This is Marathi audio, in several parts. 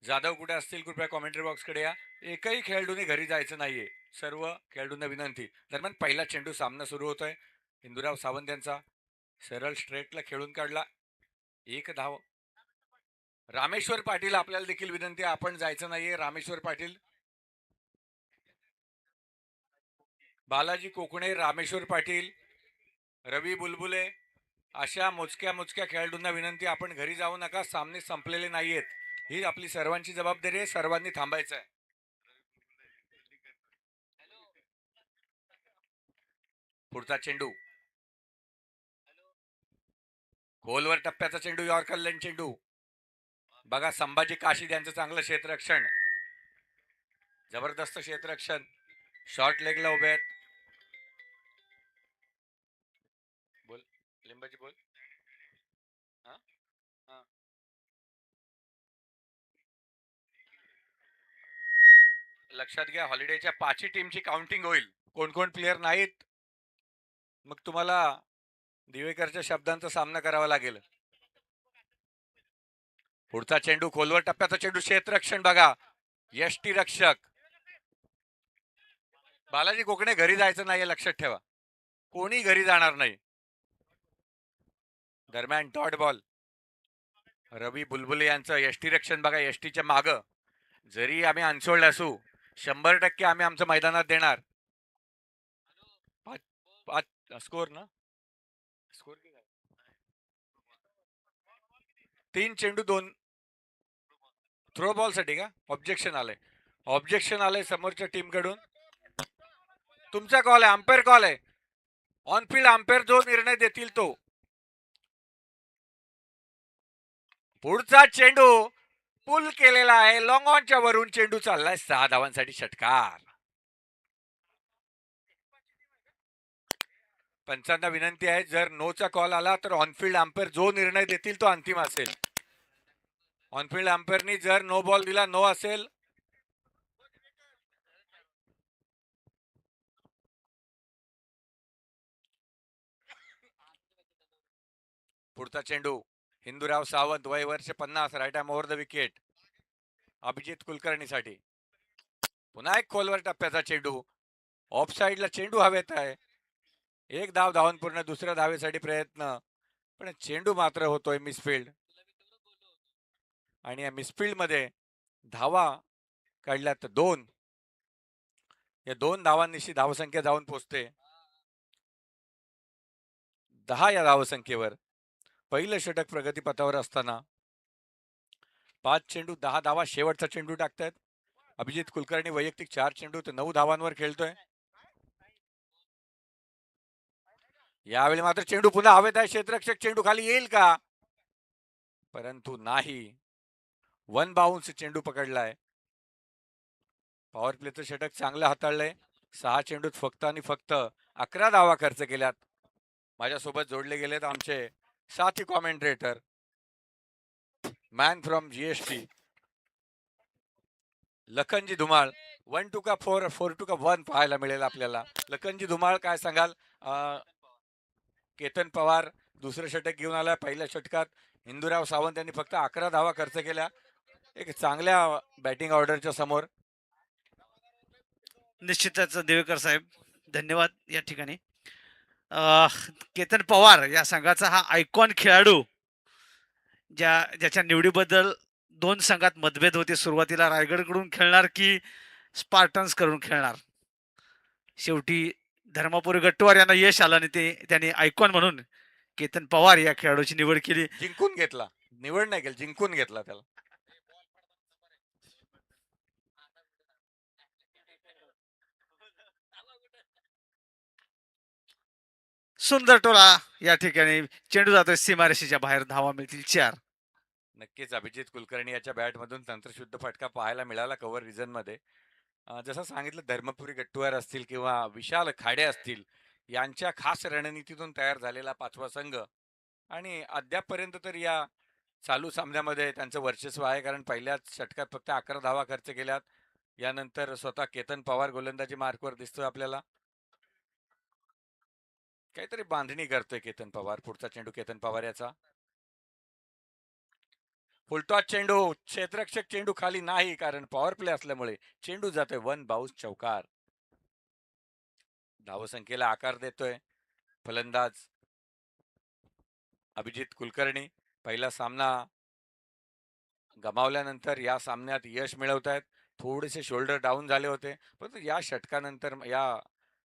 जाधव कुठे असतील कृपया कॉमेंट्री बॉक्सकडे या. एकही खेळाडूने घरी जायचं नाहीये. सर्व खेळाडूंना विनंती. दरम्यान पहिला चेंडू सामना सुरू होतोय. हिंदूराव सावंत यांचा सरळ स्ट्रेटला खेळून काढला. एक धाव. रामेश्वर पाटील आपल्याला देखील विनंती आपण जायचं नाहीये. रामेश्वर पाटील, बालाजी कोकणे, रामेश्वर पाटील, रवी बुलबुले अशा मोजक्या मोजक्या खेळाडूंना विनंती आपण घरी जाऊ नका. सामने संपलेले नाहीयेत. ही आपली सर्वांची जबाबदारी आहे. सर्वांनी थांबायचं आहे. पुढचा चेंडू खोलवर टप्प्याचा चेंडू, यॉर्कर लेन चेंडू. बघा संभाजी काशी यांचं चांगलं क्षेत्ररक्षण, जबरदस्त क्षेत्ररक्षण. शॉर्ट लेगला उभे आहेत. बोल लिंबाची बोल. हा हा. लक्षात घ्या हॉलिडेच्या 5ही टीमची काउंटिंग होईल. कोण कोण प्लेयर नाहीत मग तुम्हाला दिवेकरच्या शब्दांचा सामना करावा लागेल. पुढचा चेंडू खोलवर टप्प्याचा चेंडू, क्षेत्ररक्षण बघा. यष्टी रक्षक बालाजी कोकणे घरी जायचं नाही लक्षात ठेवा. कोणी घरी जाणार नाही. दरम्यान डॉट बॉल. रवी बुलबुले यांचं यष्टीरक्षण बघा. यष्टीच्या माग जरी आम्ही अनसोल्ड असू 100% आम्ही आमचं मैदानात देणार. स्कोर ना स्कोर 3 चेंडू 2 थ्रो बॉल साठी का ऑब्जेक्शन आलंय. ऑब्जेक्शन आलंय समोरच्या टीम कडून. तुमचा कॉल आहे. अंपायर कॉल आहे. ऑनफिल्ड अंपायर जो निर्णय देतील तो. पुढचा चेंडू पुल केलेला आहे. लॉंग ऑनच्या वरून चेंडू चाललाय. 6 धावांसाठी षटकार. पंचांना विनंती आहे जर नोचा कॉल आला तर ऑनफिल्ड अंपायर जो निर्णय देतील तो अंतिम असेल. ऑनफिल्ड अंपायरनी जर नो बॉल दिला नो असेल. पुढचा चेंडू हिंदूराव सावंत वय वर्ष 50 right arm over the wicket. Abhijit कुलकर्णीसाठी पुन्हा एक खोलवर टप्प्याचा चेंडू. ऑफ साइडला चेंडू हवेत आहे. एक धाव धावून दुसऱ्या धावेसाठी प्रयत्न पण चेंडू मात्र होतोय मिसफिल्ड. आणि या मिसफिल्ड मध्ये धावा काढल्या तर 2. या 2 धावांनिशी धावसंख्या जाऊन पोहोचते 10. या धावसंख्येवर पहिलं षटक प्रगतीपथावर असताना 5 चेंडू 10 धावा. शेवटचा चेंडू टाकतायत अभिजित कुलकर्णी. वैयक्तिक 4 चेंडू तर 9 धावांवर खेळतोय. यावेळी मात्र चेंडू पुन्हा हवेत आहे. क्षेत्ररक्षक चेंडू खाली येईल का परंतु नाही. 1 बाउन्स चेंडू पकडलाय. पॉवर प्लेचं षटक चांगलं हाताळलंय. 6 चेंडूत फक्त आणि फक्त 11 धावा खर्च केल्यात. माझ्यासोबत जोडले गेलेत आमचे साथी commentator man from GST Lakhanji Dhumal. 1 to का 4 4 टू का 1 पाहायला मिळेल आपल्याला. लखनजी धुमाळ काय सांगाल. केतन पवार दुसरं षटक घेऊन आला. पहिल्या षटकात हिंदूराव सावंत यांनी फक्त 11 धावा खर्च केल्या. एक चांगल्या बॅटिंग ऑर्डरच्या समोर. निश्चितच देवेकर साहेब धन्यवाद. या ठिकाणी केतन पवार या संघाचा हा आयकॉन खेळाडू ज्याच्या निवडीबद्दल 2 संघात मतभेद होते. सुरुवातीला रायगडकडून खेळणार की स्पार्टन्स करून खेळणार. शेवटी धर्मापुरी गट्टुवार यांना यश आलं आणि त्यांनी आयकॉन म्हणून केतन पवार या खेळाडूची निवड केली. जिंकून घेतला. निवड नाही केली, जिंकून घेतला त्याला. सुंदर टोला या ठिकाणी चेंडू जातोय सीमारेषेच्या बाहेर. धावा मिळतील 4. नक्कीच अभिजित कुलकर्णी याच्या बॅटमधून तंत्रशुद्ध फटका पाहायला मिळाला कव्हर रिजन मध्ये. जसं सांगितलं धर्मपुरी गट्टुवार असतील किंवा विशाल खाडे असतील यांच्या खास रणनीतीतून तयार झालेला 5वा संघ. आणि अद्यापपर्यंत तर या चालू सामन्यामध्ये त्यांचं वर्चस्व आहे. कारण पहिल्याच षटकात फक्त 11 धावा खर्च केल्यात. यानंतर स्वतः केतन पवार गोलंदाजी मार्कवर दिसतोय आपल्याला. काहीतरी बांधणी करतोय केतन पवार. पुढचा चेंडू केतन पवार याचा. फुलटॉस चेंडू, क्षेत्ररक्षक चेंडू खाली नाही, कारण पॉवर प्ले असल्यामुळे चेंडू जातोय वन बाउन्स चौकार. धावसंख्येला आकार देतोय फलंदाज अभिजित कुलकर्णी. पहिला सामना गमावल्यानंतर या सामन्यात यश मिळवत आहेत. थोडेसे शोल्डर डाऊन झाले होते, परंतु या षटकानंतर या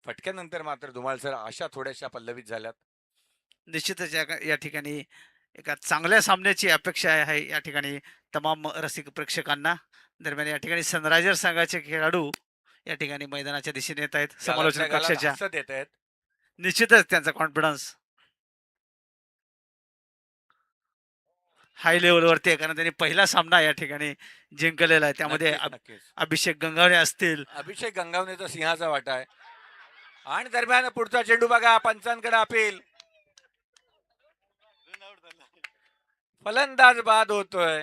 फटक्यानंतर मात्र धुमाळ सर आशा थोड्याशा पल्लवित झाल्यात. निश्चितच या ठिकाणी एका चांगल्या सामन्याची अपेक्षा आहे या ठिकाणी तमाम रसिक प्रेक्षकांना. दरम्यान या ठिकाणी सनरायझर्स संघाचे खेळाडू या ठिकाणी मैदानाच्या दिशेने येत आहेत समालोचन गालातल्या गालात कक्षाच्या. हसत येत आहेत. निश्चितच त्यांचा कॉन्फिडन्स हाय लेवलवरती आहे, कारण त्यांनी पहिला सामना या ठिकाणी जिंकलेला आहे. त्यामध्ये नक्कीच नक्कीच. अभिषेक गंगावणे असतील. अभिषेक गंगावणेचा सिंहाचा वाटा आहे. आणि दरम्यान पुढचा चेंडू बघा, पंचांकडे अपील. फलंदाज बाद होतोय.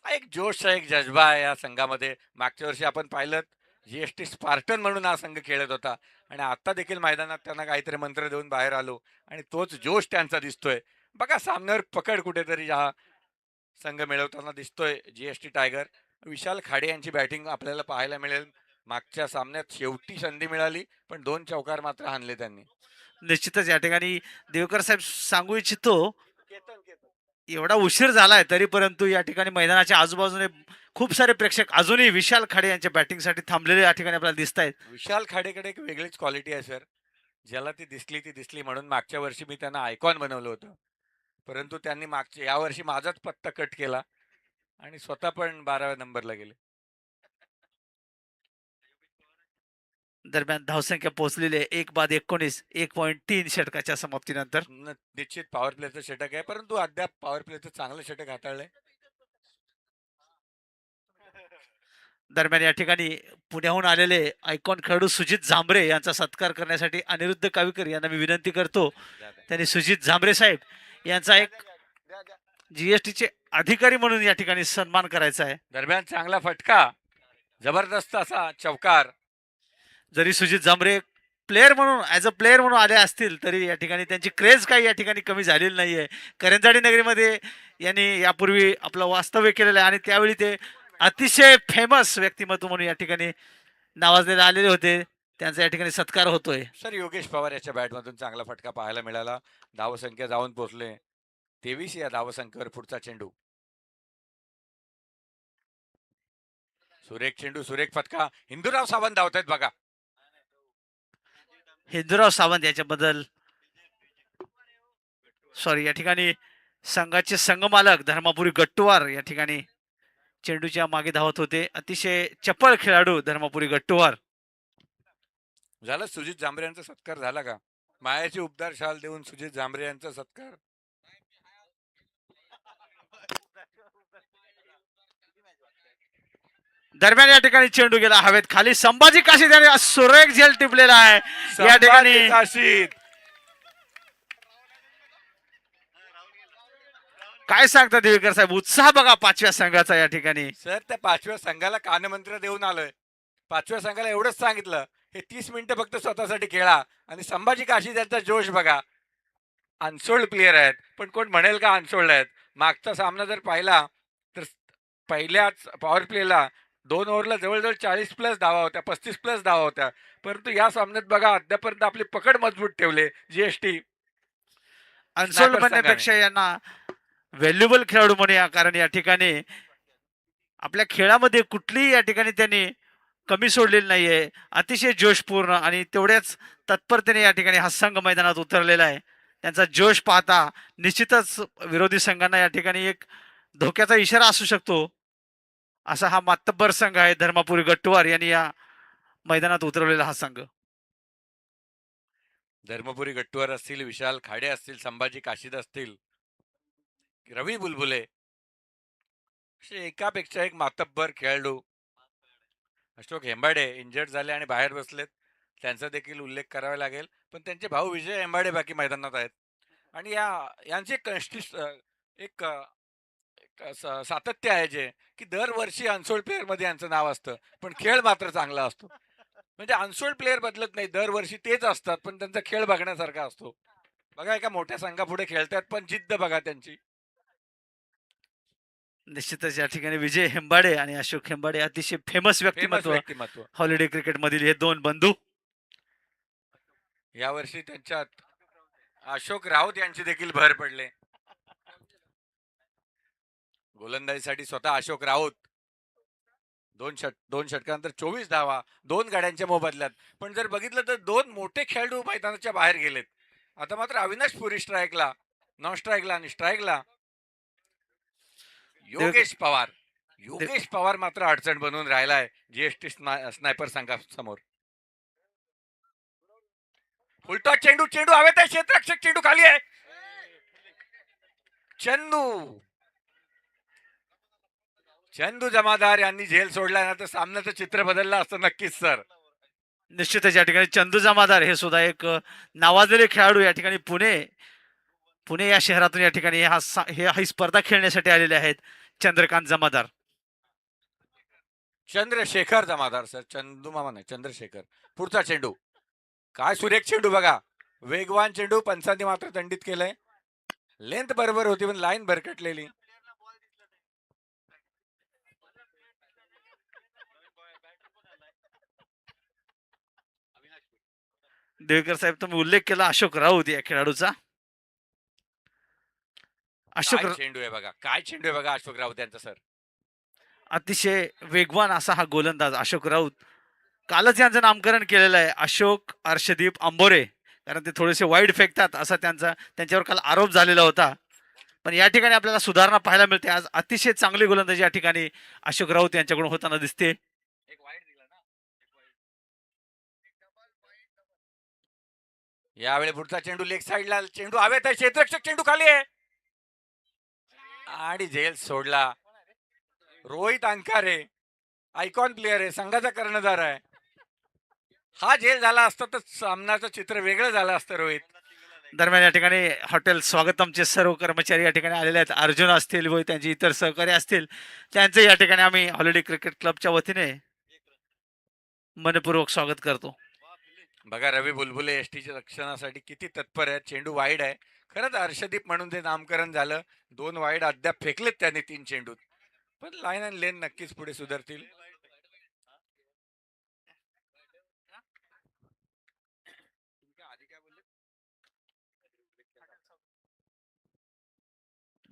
हा एक जोश आहे, एक जज्बा आहे या संघामध्ये. मागच्या वर्षी आपण पाहिलं जीएसटी स्पार्टन म्हणून हा संघ खेळत होता, आणि आता देखील मैदानात त्यांना काहीतरी मंत्र देऊन बाहेर आलो, आणि तोच जोश त्यांचा दिसतोय. बघा सामन्यावर पकड कुठेतरी हा संघ मिळवताना दिसतोय जीएसटी टायगर. विशाल खाडे यांची बॅटिंग आपल्याला पाहायला मिळेल. मागच्या सामन्यात शेवटी संधी मिळाली, पण 2 चौकार मात्र हाणले त्यांनी. निश्चितच या ठिकाणी देवकर साहेब सांगू इच्छितो, एवढा उशीर झालाय तरी परंतु या ठिकाणी मैदानाच्या आजूबाजूने खूप सारे प्रेक्षक अजूनही विशाल खाडे यांच्या बॅटिंगसाठी थांबलेले या ठिकाणी आपल्याला दिसत आहेत. विशाल खाडेकडे एक वेगळीच क्वालिटी आहे सर. ज्याला ती दिसली ती दिसली, म्हणून मागच्या वर्षी मी त्यांना आयकॉन बनवलं होतं. परंतु त्यांनी मागच्या यावर्षी माझाच पत्ता कट केला आणि स्वतः पण 12व्या नंबरला गेले. दरम्यान धावसंख्या पोहोचलेली आहे 1 बाद 19, 1.3 षटकाच्या समाप्तीनंतर. निश्चित पॉवर प्लेचं षटक आहे, परंतु अद्याप पॉवर प्लेचं चांगलं षटक हाताळलंय. दरम्यान या ठिकाणी पुण्याहून आलेले आयकॉन खेळाडू सुजित झांबरे यांचा सत्कार करण्यासाठी अनिरुद्ध कावीकर यांना मी विनंती करतो. त्यांनी सुजित झांबरे साहेब यांचा एक जीएसटीचे अधिकारी म्हणून या ठिकाणी सन्मान करायचा आहे. दरम्यान चांगला फटका, जबरदस्त असा चौकार. जरी सुजित झांबरे प्लेअर म्हणून ॲज अ प्लेअर म्हणून आले असतील तरी या ठिकाणी त्यांची क्रेज काही या ठिकाणी कमी झालेली नाही आहे. करंजाडी नगरीमध्ये यांनी यापूर्वी आपलं वास्तव्य केलेलं आहे आणि त्यावेळी ते अतिशय फेमस व्यक्तिमत्व म्हणून या ठिकाणी नावाजलेले आलेले होते. त्यांचा या ठिकाणी सत्कार होतोय. सर योगेश पवार याच्या बॅटमधून चांगला फटका पाहायला मिळाला. धावसंख्या जाऊन पोहोचले 23 या धावसंख्येवर. पुढचा चेंडू, सुरेख चेंडू, सुरेख फटका. हिंदूराव सावंत धावत आहेत बघा. हिंदूराव सावंत याच्याबद्दल सॉरी, या ठिकाणी संघाचे संघमालक धर्मापुरी गट्टुवार या ठिकाणी चेंडूच्या मागे धावत होते. अतिशय चपळ खेळाडू धर्मापुरी गट्टुवार. झालं सुजित जांभरे यांचा सत्कार झाला का? मायाची उपदार शाल देऊन सुजित जांभरे यांचा सत्कार. दरम्यान या ठिकाणी चेंडू गेला हवेत खाली. संभाजी काशीद याने सुरेख झेल टिपलेला आहे या ठिकाणी. संभाजी काशीद. काय सांगता देवेकर साहेब, उत्साह बघा पाचव्या संघाचा या ठिकाणी. सर त्या 5व्या संघाला कानमंत्र देऊन आलोय. 5व्या संघाला एवढंच सांगितलं, हे 30 मिनिटं फक्त स्वतःसाठी खेळा. आणि संभाजी काशीद यांचा जोश बघा. अनसोल्ड प्लेयर आहेत, पण कोण म्हणेल का अनसोल्ड आहेत? मागचा सामना जर पाहिला तर पहिल्याच पॉवर प्लेला 2 ओव्हरला जवळजवळ 40 प्लस धावा होत्या, 35 प्लस धावा होत्या. परंतु या सामन्यात बघा अद्यापर्यंत आपली पकड मजबूत ठेवले जीएसटी. अनसोल्ड म्हणण्यापेक्षा यांना व्हॅल्युएबल खेळाडू म्हणूया, कारण या ठिकाणी आपल्या खेळामध्ये कुठलीही या ठिकाणी त्यांनी कमी सोडलेली नाहीये. अतिशय जोशपूर्ण आणि तेवढ्याच तत्परतेने या ठिकाणी हा संघ मैदानात उतरलेला आहे. त्यांचा जोश पाहता निश्चितच विरोधी संघांना या ठिकाणी एक धोक्याचा इशारा असू शकतो. असा हा मातब्बर संघ आहे धर्मापुरी गट्टुवार यांनी या मैदानात उतरवलेला हा संघ. धर्मपुरी गट्टुवार असतील, विशाल खाडे असतील, संभाजी काशीद असतील, रवी बुलबुले, असे एकापेक्षा एक मातब्बर खेळाडू. अशोक हेंबाडे इंजर्ड झाले आणि बाहेर बसलेत, त्यांचा देखील उल्लेख करावा लागेल. पण त्यांचे भाऊ विजय हेंबाडे बाकी मैदानात आहेत. आणि यांचे एक सातत्य आहे, जे की दरवर्षी अनसोल्ड प्लेअर मध्ये यांचं नाव असतं, पण खेळ मात्र चांगला असतो. म्हणजे अनसोल्ड प्लेअर बदलत नाही, दरवर्षी तेच असतात, पण त्यांचा खेळ बघण्यासारखा असतो. बघा एका मोठ्या संघापुढे खेळतात, पण जिद्द बघा त्यांची. निश्चितच या ठिकाणी विजय हेंबाडे आणि अशोक हेंबाडे अतिशय फेमस फेमस व्यक्तिमत्व व्यक्तिमत्व. हॉलिडे क्रिकेटमधील हे दोन बंधू. यावर्षी त्यांच्यात अशोक राऊत यांची देखील भर पडले. गोलंदाजीसाठी स्वतः अशोक राऊत. दोन षटकानंतर 24 धावा, 2 गाड्यांच्या मोबदल्यात. पण जर बघितलं तर 2 मोठे खेळाडू मैदानाच्या बाहेर गेलेत. आता मात्र अविनाश पुरी स्ट्राईकला, नॉन स्ट्राईकला आणि स्ट्राईकला देव योगेश पवार. देव योगेश पवार मात्र अडचण बनून राहिलाय जीएसटी स्नायपर संघासमोर. उलटा चेंडू, चेंडू हवेत आहे, क्षेत्ररक्षक चेंडू खाली आहे. चंदू चंदू जमादार यांनी झेल सोडला ना तर सामन्याचं चित्र बदललं असतं नक्कीच सर. निश्चितच या ठिकाणी चंदू जमादार हे सुद्धा एक नावाजलेले खेळाडू या ठिकाणी पुणे पुणे या शहरातून या ठिकाणी ही स्पर्धा खेळण्यासाठी आलेले आहेत. चंद्रकांत जमादार. चंद्रशेखर जमादार सर, चंदू मामा नाही, चंद्रशेखर. पुढचा चेंडू, काय सुरेख चेंडू बघा. वेगवान चेंडू, पंचांनी मात्र दंडित केलंय. लेंथ बरोबर होती पण लाईन भरकटलेली. देवेकर साहेब तुम्ही उल्लेख केला अशोक राऊत या खेळाडूचा. अशोक काय चेंडू आहे बघा, काय चेंडू आहे बघा अशोक राऊत यांचा सर. अतिशय वेगवान असा हा गोलंदाज अशोक राऊत. कालच यांचं नामकरण केलेलं आहे अशोक अर्शदीप अंबोरे, कारण ते थोडेसे वाईड फेकतात असा त्यांच्यावर काल आरोप झालेला होता. पण या ठिकाणी आपल्याला सुधारणा पाहायला मिळते. आज अतिशय चांगली गोलंदाजी या ठिकाणी अशोक राऊत यांच्याकडून होताना दिसते. यावेळी पुढचा चेंडू लेग साइडला, चेंडू हवेत आहे, क्षेत्ररक्षक चेंडू खाली आहे आणि झेल सोडला. रोहित अंकारे आयकॉन प्लेअर आहे, संघाचा कर्णधार आहे. हा झेल झाला असता तर सामन्याचं चित्र वेगळं झालं असतं रोहित. दरम्यान या ठिकाणी हॉटेल स्वागतमचे सर्व कर्मचारी या ठिकाणी आलेले आहेत. अर्जुन असतील व त्यांचे इतर सहकारी असतील, त्यांचे या ठिकाणी आम्ही हॉलिडे क्रिकेट क्लबच्या वतीने मनपूर्वक स्वागत करतो. बघा रवी बुलबुले एसटीच्या रक्षणासाठी किती तत्पर आहे. चेंडू वाईड आहे, खरंच अर्षदीप म्हणून ते नामकरण झालं. 2 वाईड अद्याप फेकलेत त्यांनी 3 चेंडूत, पण लाईन आणि लेन नक्कीच पुढे सुधारतील.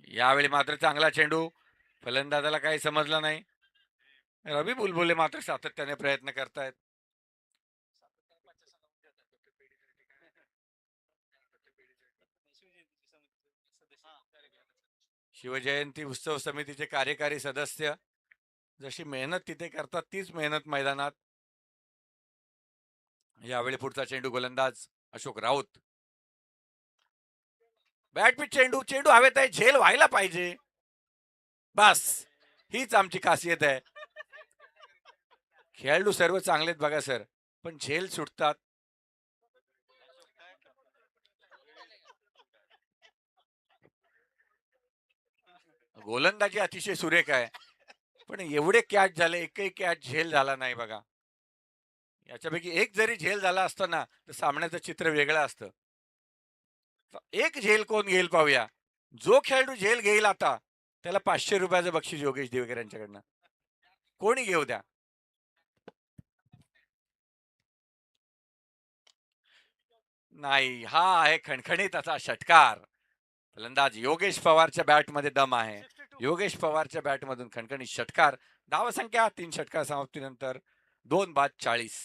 यावेळी मात्र चांगला चेंडू, फलंदाजाला काही समजलं नाही. रवी बुलबुले मात्र सातत्याने प्रयत्न करतायत. शिवजयंती उत्सव समितीचे कार्यकारी सदस्य जशी मेहनत तिथे करतात तीच मेहनत मैदानात. यावेळी पुढचा चेंडू, गोलंदाज अशोक राऊत. बॅटपीट चेंडू, चेंडू हवेत आहे, झेल व्हायला पाहिजे, बस हीच आमची खासियत आहे. खेळाडू सर्व चांगलेत बघा सर, पण झेल सुटतात. गोलंदाजी अतिशय सुरेख आहे, पण एवढे कॅच झाले, एकही कॅच झेल झाला नाही बघा. याच्यापैकी एक जरी झेल झाला असता ना तर सामन्याचं चित्र वेगळं असतं. एक झेल कोण घेईल पाहूया. जो खेळाडू झेल घेईल आता त्याला 500 रुपयाचं बक्षीस योगेश देवेकर यांच्याकडनं. कोणी घेऊ द्या. नाही, हा आहे खणखणीत असा षटकार. फलंदाज योगेश पवारच्या बॅटमध्ये दम आहे. योगेश पवारच्या बॅटमधून खणखणीत षटकार. धावसंख्या 3 षटकार समाप्तीनंतर 2 बाद 40.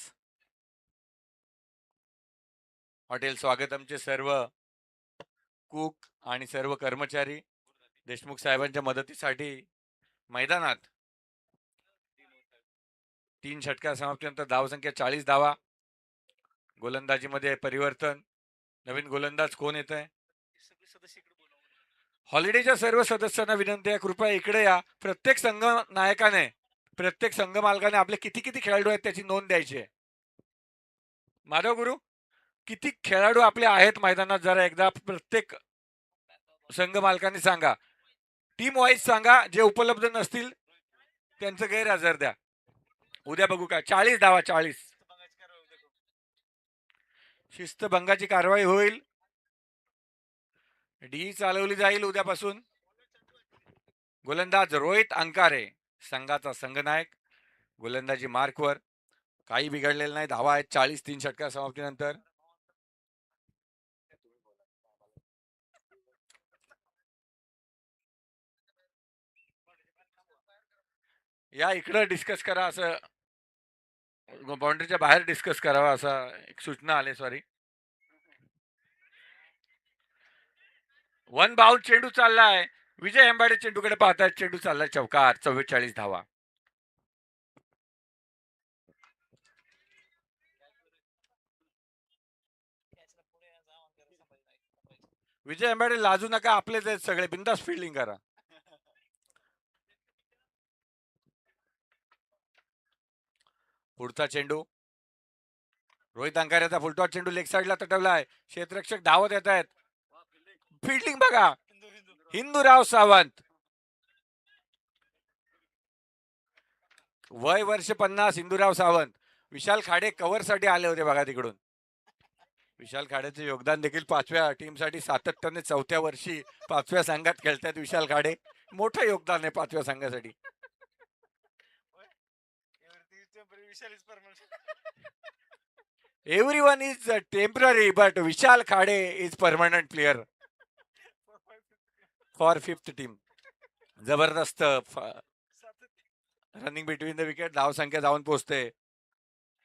हॉटेल स्वागतमचे सर्व कुक आणि सर्व कर्मचारी देशमुख साहेबांच्या मदतीसाठी मैदानात. 3 षटकार समाप्तीनंतर धावसंख्या 40 धावा. गोलंदाजीमध्ये परिवर्तन. नवीन गोलंदाज कोण येत आहे? हॉलिडेच्या सर्व सदस्यांना विनंती आहे, कृपया इकडे या. प्रत्येक संघ नायकाने, प्रत्येक संघ मालकाने आपले किती किती खेळाडू आहेत त्याची नोंद द्यायची आहे. माधव गुरु, किती खेळाडू आपले आहेत मैदानात जरा एकदा प्रत्येक संघ मालकांनी सांगा. टीम वाईज सांगा, जे उपलब्ध नसतील त्यांचं गैरहजर द्या. उद्या बघू काय. 40 धावा, 40. शिस्तभंगाची कारवाई होईल. डी चालवली जाईल उद्यापासून. गोलंदाज रोहित अंकारे संघाचा संघनायक. गोलंदाजी मार्कवर काही बिघडलेलं नाही. धावा आहेत 43 षटकार समाप्तीनंतर. या इकडं डिस्कस करा असं बाउंड्रीच्या बाहेर डिस्कस करावा असा एक सूचना आली. सॉरी. वन बाउंड चेंडू चाललाय. विजय हेंबाडे चेंडूकडे पाहतायत. चेंडू चाललाय चौकार. 44 धावा. विजय हेंबाडे लाजू नका. आपलेच आहेत सगळे. बिंदास फिल्डिंग करा. पुढचा चेंडू रोहित अंकाऱ्याचा फुलटॉस चेंडू लेग साईडला तटवलाय. क्षेत्ररक्षक धावत येत आहेत. फिल्डिंग बघा. हिंदूराव सावंत. वय वर्ष 50. हिंदूराव सावंत. विशाल खाडे कव्हर साठी आले होते बघा तिकडून. विशाल खाडेचे योगदान देखील 5व्या टीमसाठी सातत्याने 4थ्या वर्षी 5व्या संघात खेळतात विशाल खाडे. मोठं योगदान आहे 5व्या संघासाठी. Everyone is temporary, but Vishal Khade is permanent player for 5th team. जबरदस्त रनिंग बिटवीन द विकेट. धाव संख्या जाऊन पोहोचते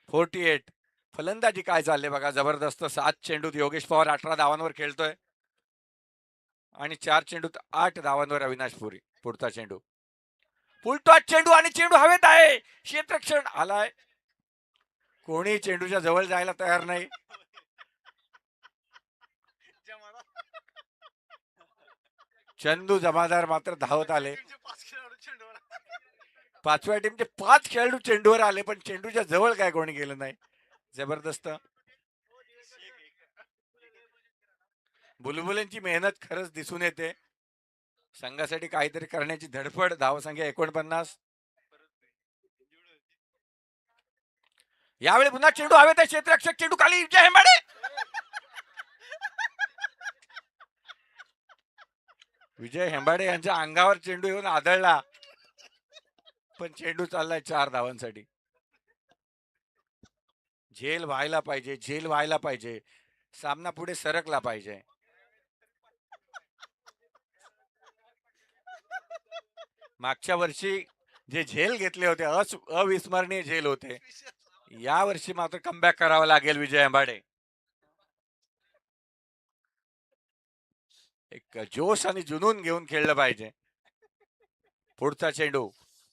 48. फलंदाजी काय चालले बघा. जबरदस्त. 7 चेंडूत योगेश पवार 18 धावांवर खेळतोय आणि 4 चेंडूत 8 धावांवर अविनाश पुरी. पुढचा चेंडू फुलटॉस चेंडू आणि चेंडू हवेत आहे. क्षेत्ररक्षण आलाय. कोणी चेंडूच्या जवळ जायला तयार नाही. चंदू जमादार मात्र धावत आले. 5व्या टीमचे 5 खेळाडू चेंडूवर आले पण चेंडूच्या जवळ काय कोणी गेलं नाही. जबरदस्त. बुलबुलांची मेहनत खरंच दिसून येते. संघासाठी काहीतरी करण्याची धडपड. धावसंख्या 49. यावेळी पुन्हा चेंडू हवेत आहे. क्षेत्ररक्षक चेंडू खाली. विजय हेंबाडे. विजय हेंबाडे यांच्या अंगावर चेंडू येऊन आदळला पण चेंडू चाललाय 4 धावांसाठी. झेल व्हायला पाहिजे. झेल व्हायला पाहिजे. सामना पुढे सरकला पाहिजे. मागच्या वर्षी जे झेल घेतले होते अविस्मरणीय झेल होते. या वर्षी मात्र कमबॅक करावा लागेल विजय हेंबाडे. एक जोश आणि जुनून घेऊन खेळलं पाहिजे. पुढचा चेंडू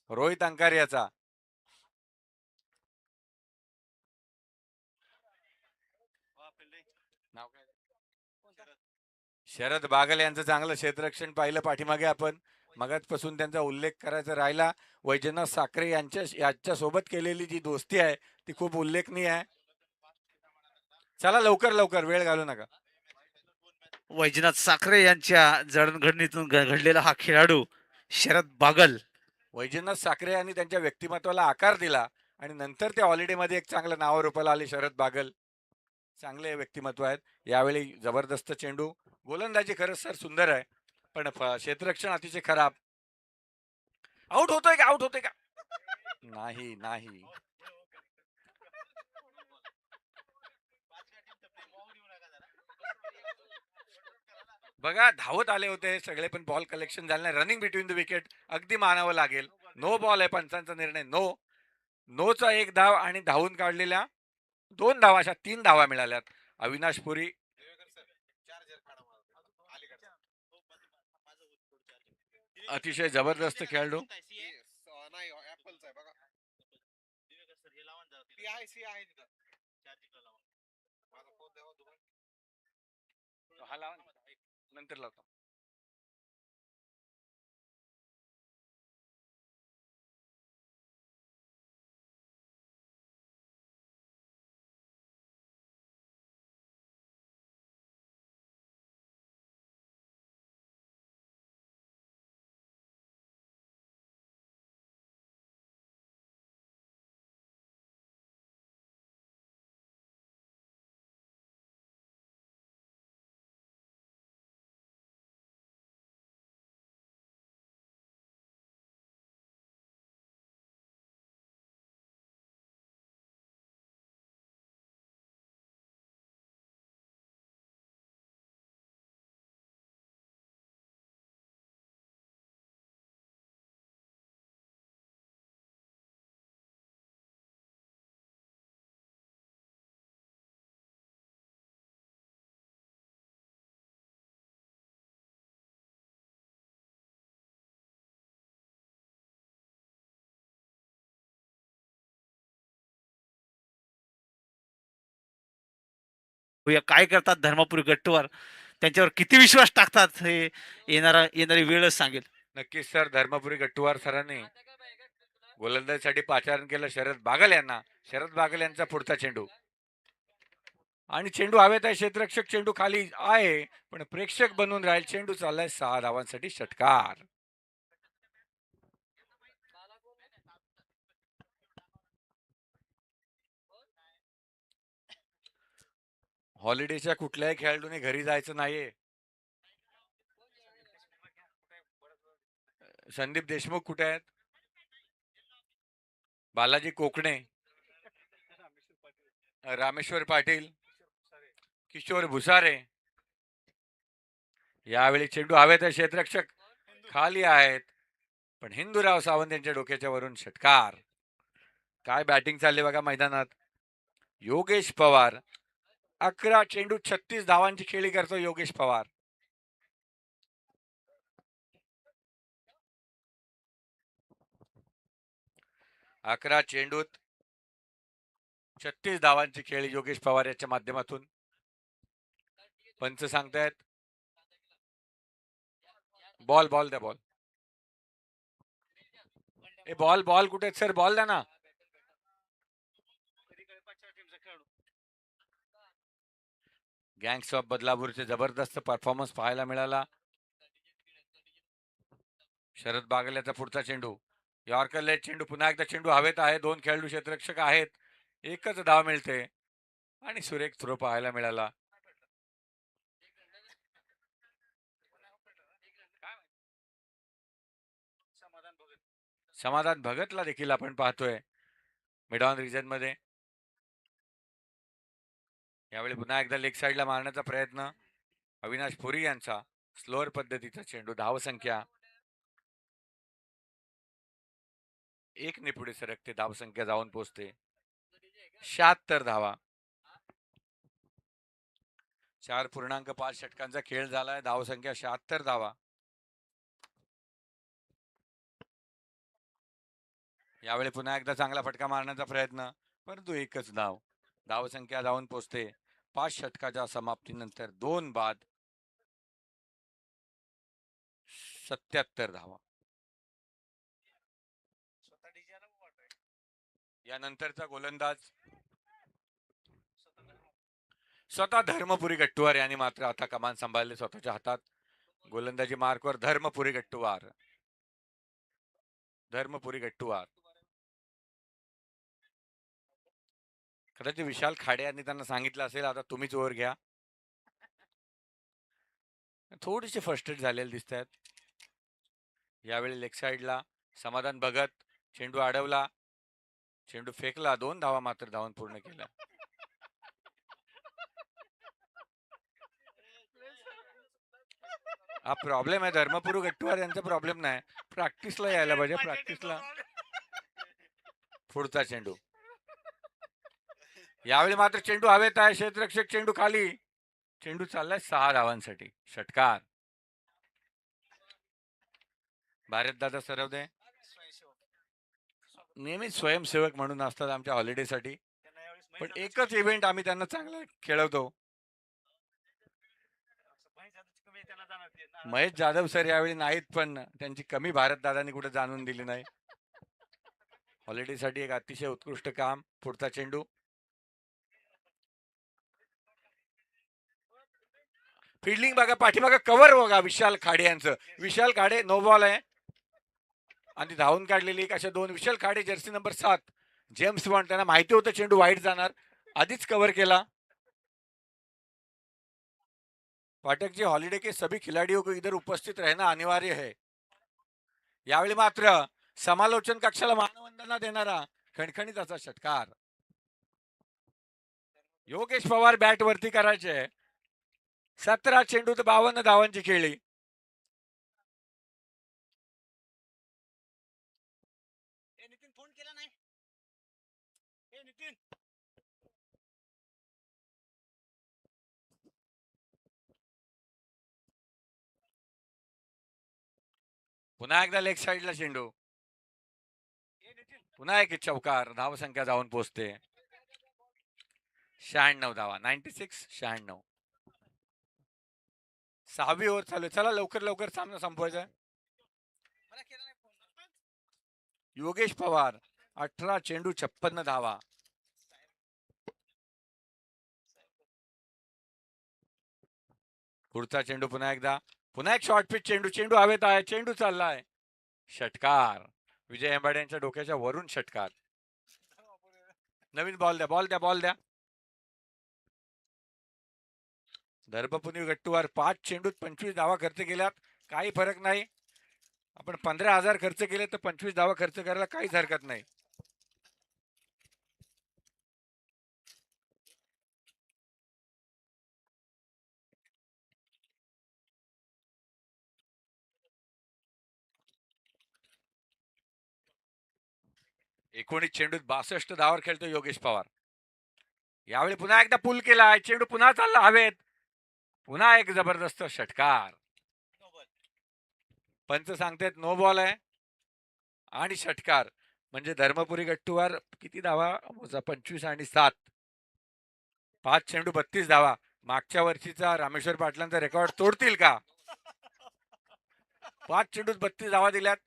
रोहित अंकारे याचा. शरद बागल यांचं चांगलं क्षेत्ररक्षण पाहिलं पाठीमागे आपण. मगाचपासून त्यांचा उल्लेख करायचा राहिला. वैजनाथ साखरे यांच्या सोबत केलेली जी दोस्ती आहे ती खूप उल्लेखनीय आहे. चला लवकर लवकर वेळ घालू नका. वैजनाथ साखरे यांच्या जडणघडणीतून घडलेला हा खेळाडू शरद बागल. वैजनाथ साखरे यांनी त्यांच्या व्यक्तिमत्वाला आकार दिला आणि नंतर ते हॉलिडेमध्ये एक चांगलं नाव रूपाला आले. शरद बागल चांगले व्यक्तिमत्व आहेत. यावेळी जबरदस्त चेंडू. गोलंदाजी खरंच सर सुंदर आहे पण क्षेत्ररक्षण अतिशय खराब. आउट होतोय का. आउट होतोय का. नाही नाही. बघा धावत आले होते सगळे पण बॉल कलेक्शन झालं नाही. रनिंग बिटवीन द विकेट अगदी मानावं लागेल. नो बॉल आहे. पंचांचा निर्णय नो. नोचा 1 धाव आणि धावून काढलेल्या 2 धावा. अशा 3 धावा मिळाल्यात. अविनाश पुरी अतिशय जबरदस्त खेळाडू. नंतर लावतो. काय करतात धर्मपुरी गट्टूवर, त्यांच्यावर किती विश्वास टाकतात हे येणारी वेळच सांगेल. नक्कीच सर, धर्मपुरी गट्टूवार सरांनी गोलंदाजीसाठी पाचारण केलं शरद बागल यांना. शरद बागल यांचा पुढचा चेंडू आणि चेंडू हवेत आहे. क्षेत्ररक्षक चेंडू खाली आहे, पण प्रेक्षक बनून राहील. चेंडू चाललाय 6 धावांसाठी. षटकार. हॉलिडेच्या कुठल्याही खेळाडूने घरी जायचं नाहीये. संदीप देशमुख कुठे आहेत? बालाजी कोकणे, रामेश्वर पाटील, किशोर भुसारे. यावेळी चेंडू हवेत आहे. क्षेत्ररक्षक खाली आहेत, पण हिंदूराव सावंत यांच्या डोक्याच्या वरून षटकार. काय बॅटिंग चालली बघा मैदानात. योगेश पवार 11 चेंडू 36 धावांची खेळी करतो योगेश पवार. अकरा चेंडूत 36 धावांची खेळी योगेश पवार याच्या माध्यमातून. पंच सांगतायत बॉल बॉल द्या बॉल. ए बॉल बॉल कुठे सर? बॉल द्या ना. गँग्स ऑफ बदलापूरचे जबरदस्त परफॉर्मन्स पाहायला मिळाला. शरद बागल याचा पुढचा चेंडू. यॉर्कर लेट चेंडू. पुन्हा एकदा चेंडू हवेत आहे. 2 खेळाडू क्षेत्ररक्षक आहेत. एकच धाव मिळते आणि सुरेख थ्रो पाहायला मिळाला. समाधान भगतला देखील आपण पाहतोय मिड ऑन रिजन मध्ये. यावेळी पुन्हा एकदा लेग साईडला मारण्याचा प्रयत्न. अविनाश पुरी यांचा स्लोअर पद्धतीचा चेंडू. धाव संख्या 1 ने पुढे सरकते. धाव संख्या जाऊन पोहोचते 76 धावा. 4.5 षटकांचा खेळ झालाय. धाव संख्या 76 धावा. यावेळी पुन्हा एकदा चांगला फटका मारण्याचा प्रयत्न, परंतु एकच धाव. धाव संख्या जाऊन पोहोचते 5 षटकाच्या समाप्तीनंतर 2 बाद 77 धावा. यानंतरचा गोलंदाज स्वतः धर्मपुरी गट्टूवार यांनी मात्र आता कमान सांभाळले स्वतःच्या हातात. गोलंदाजी मार्कवर धर्मपुरी गट्टूवार. धर्मपुरी गट्टूवार. कदाचित विशाल खाडे यांनी त्यांना सांगितलं असेल आता तुम्हीच ओव्हर घ्या. थोडेसे फ्रस्ट्रेट झालेले दिसत आहेत. यावेळी लेग साईडला समाधान भगत. चेंडू अडवला, चेंडू फेकला. 2 धावा मात्र धावून पूर्ण केल्या. हा प्रॉब्लेम आहे. धर्मपुरी गट्टूवार यांचा प्रॉब्लेम नाही. प्रॅक्टिसला यायला पाहिजे. प्रॅक्टिसला. पुढचा चेंडू. यावेळी मात्र चेंडू हवेत आहे. क्षेत्ररक्षक चेंडू खाली. चेंडू चाललाय 6 धावांसाठी. षटकार. भारतदादा सरवदे नेहमीच स्वयंसेवक म्हणून असतात आमच्या हॉलिडेसाठी, पण एकच इव्हेंट आम्ही त्यांना चांगला खेळवतो. महेश जाधव सर यावेळी नाहीत, पण त्यांची कमी भारतदादांनी कुठे जाणून दिली नाही. हॉलिडेसाठी एक अतिशय उत्कृष्ट काम. पुढचा चेंडू. फिल्डिंग बघा, पाठीमागा कव्हर बघा विशाल खाडे यांचं. विशाल खाडे नो बॉल आहे आणि धावून काढलेली एक अशा 2. Vishal Khade jersey number 7 James Bond. त्यांना माहिती होतं चेंडू वाईट जाणार, आधीच कव्हर केला. पाठक जी, हॉलिडे के सभी खिलाड़ियों को इधर उपस्थित रहना अनिवार्य है. यावेळी मात्र समालोचन कक्षाला मानवंदना देणारा खणखणीत असा षटकार. योगेश पवार बॅट वरती करायचे. 17 चेंडूत 52 धावांची खेळी. पुन्हा एकदा लेग साईडला चेंडू. पुन्हा एक चौकार. धाव संख्या जाऊन पोहोचते 96 धावा. 96 96. 6वी ओव्हर चालू आहे. चला लवकर लवकर सामना संपवायचा आहे. योगेश पवार 18 चेंडू 56 धावा. पुढचा चेंडू पुन्हा एकदा. पुन्हा एक शॉर्ट पिच चेंडू. चेंडू हवेत आहे. चेंडू चाललाय. षटकार. विजय एंबाडे यांच्या डोक्याच्या वरून षटकार. नवीन बॉल द्या, बॉल द्या, बॉल द्या. धर्मपुरी गट्टूवर 5 चेंडूत 25 धावा खर्च केल्यात. काही फरक नाही. आपण 15,000 खर्च केले तर 25 धावा खर्च करायला काहीच हरकत नाही. एकोणीस चेंडूत 62 धावावर खेळतो योगेश पवार. यावेळी पुन्हा एकदा पुल केलाय. चेंडू पुन्हा चालला हवेत. पुन्हा एक जबरदस्त षटकार. पंच सांगतायत नो बॉल आहे आणि षटकार. म्हणजे धर्मपुरी गट्टूवर किती धावा? 25 आणि 7. 5 चेंडू 32 धावा. मागच्या वर्षीचा रामेश्वर पाटलांचा रेकॉर्ड तोडतील का? 5 चेंडूत 32 धावा दिल्यात.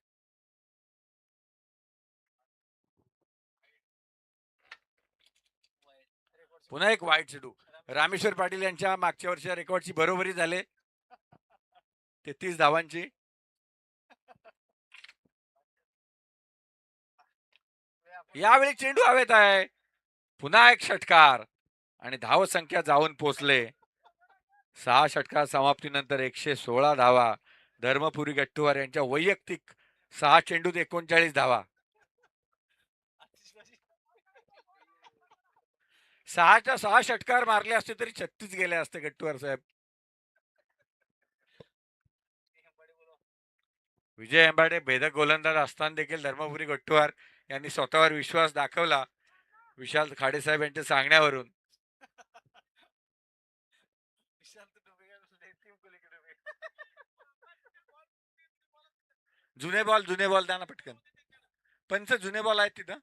पुन्हा एक वाईट चेंडू. रामेश्वर पाटील यांच्या मागच्या वर्षीच्या रेकॉर्डची बरोबरी झाले 33 धावांची. यावेळी चेंडू हवेत आहे. पुन्हा एक षटकार आणि धाव संख्या जाऊन पोचले 6 षटकार समाप्तीनंतर 116 धावा. धर्मपुरी गट्टूवार यांच्या वैयक्तिक 6 चेंडूत 39 धावा. 6च्या 6 षटकार मारले असते तरी 36 गेले असते गट्टूवार साहेब. विजय एंबाडे भेदक गोलंदाज असताना देखील धर्मपुरी गट्टूवार यांनी स्वतःवर विश्वास दाखवला विशाल खाडेसाहेब यांच्या सांगण्यावरून. जुने बॉल द्या ना पटकन. पंच जुने बॉल आहेत तिथं.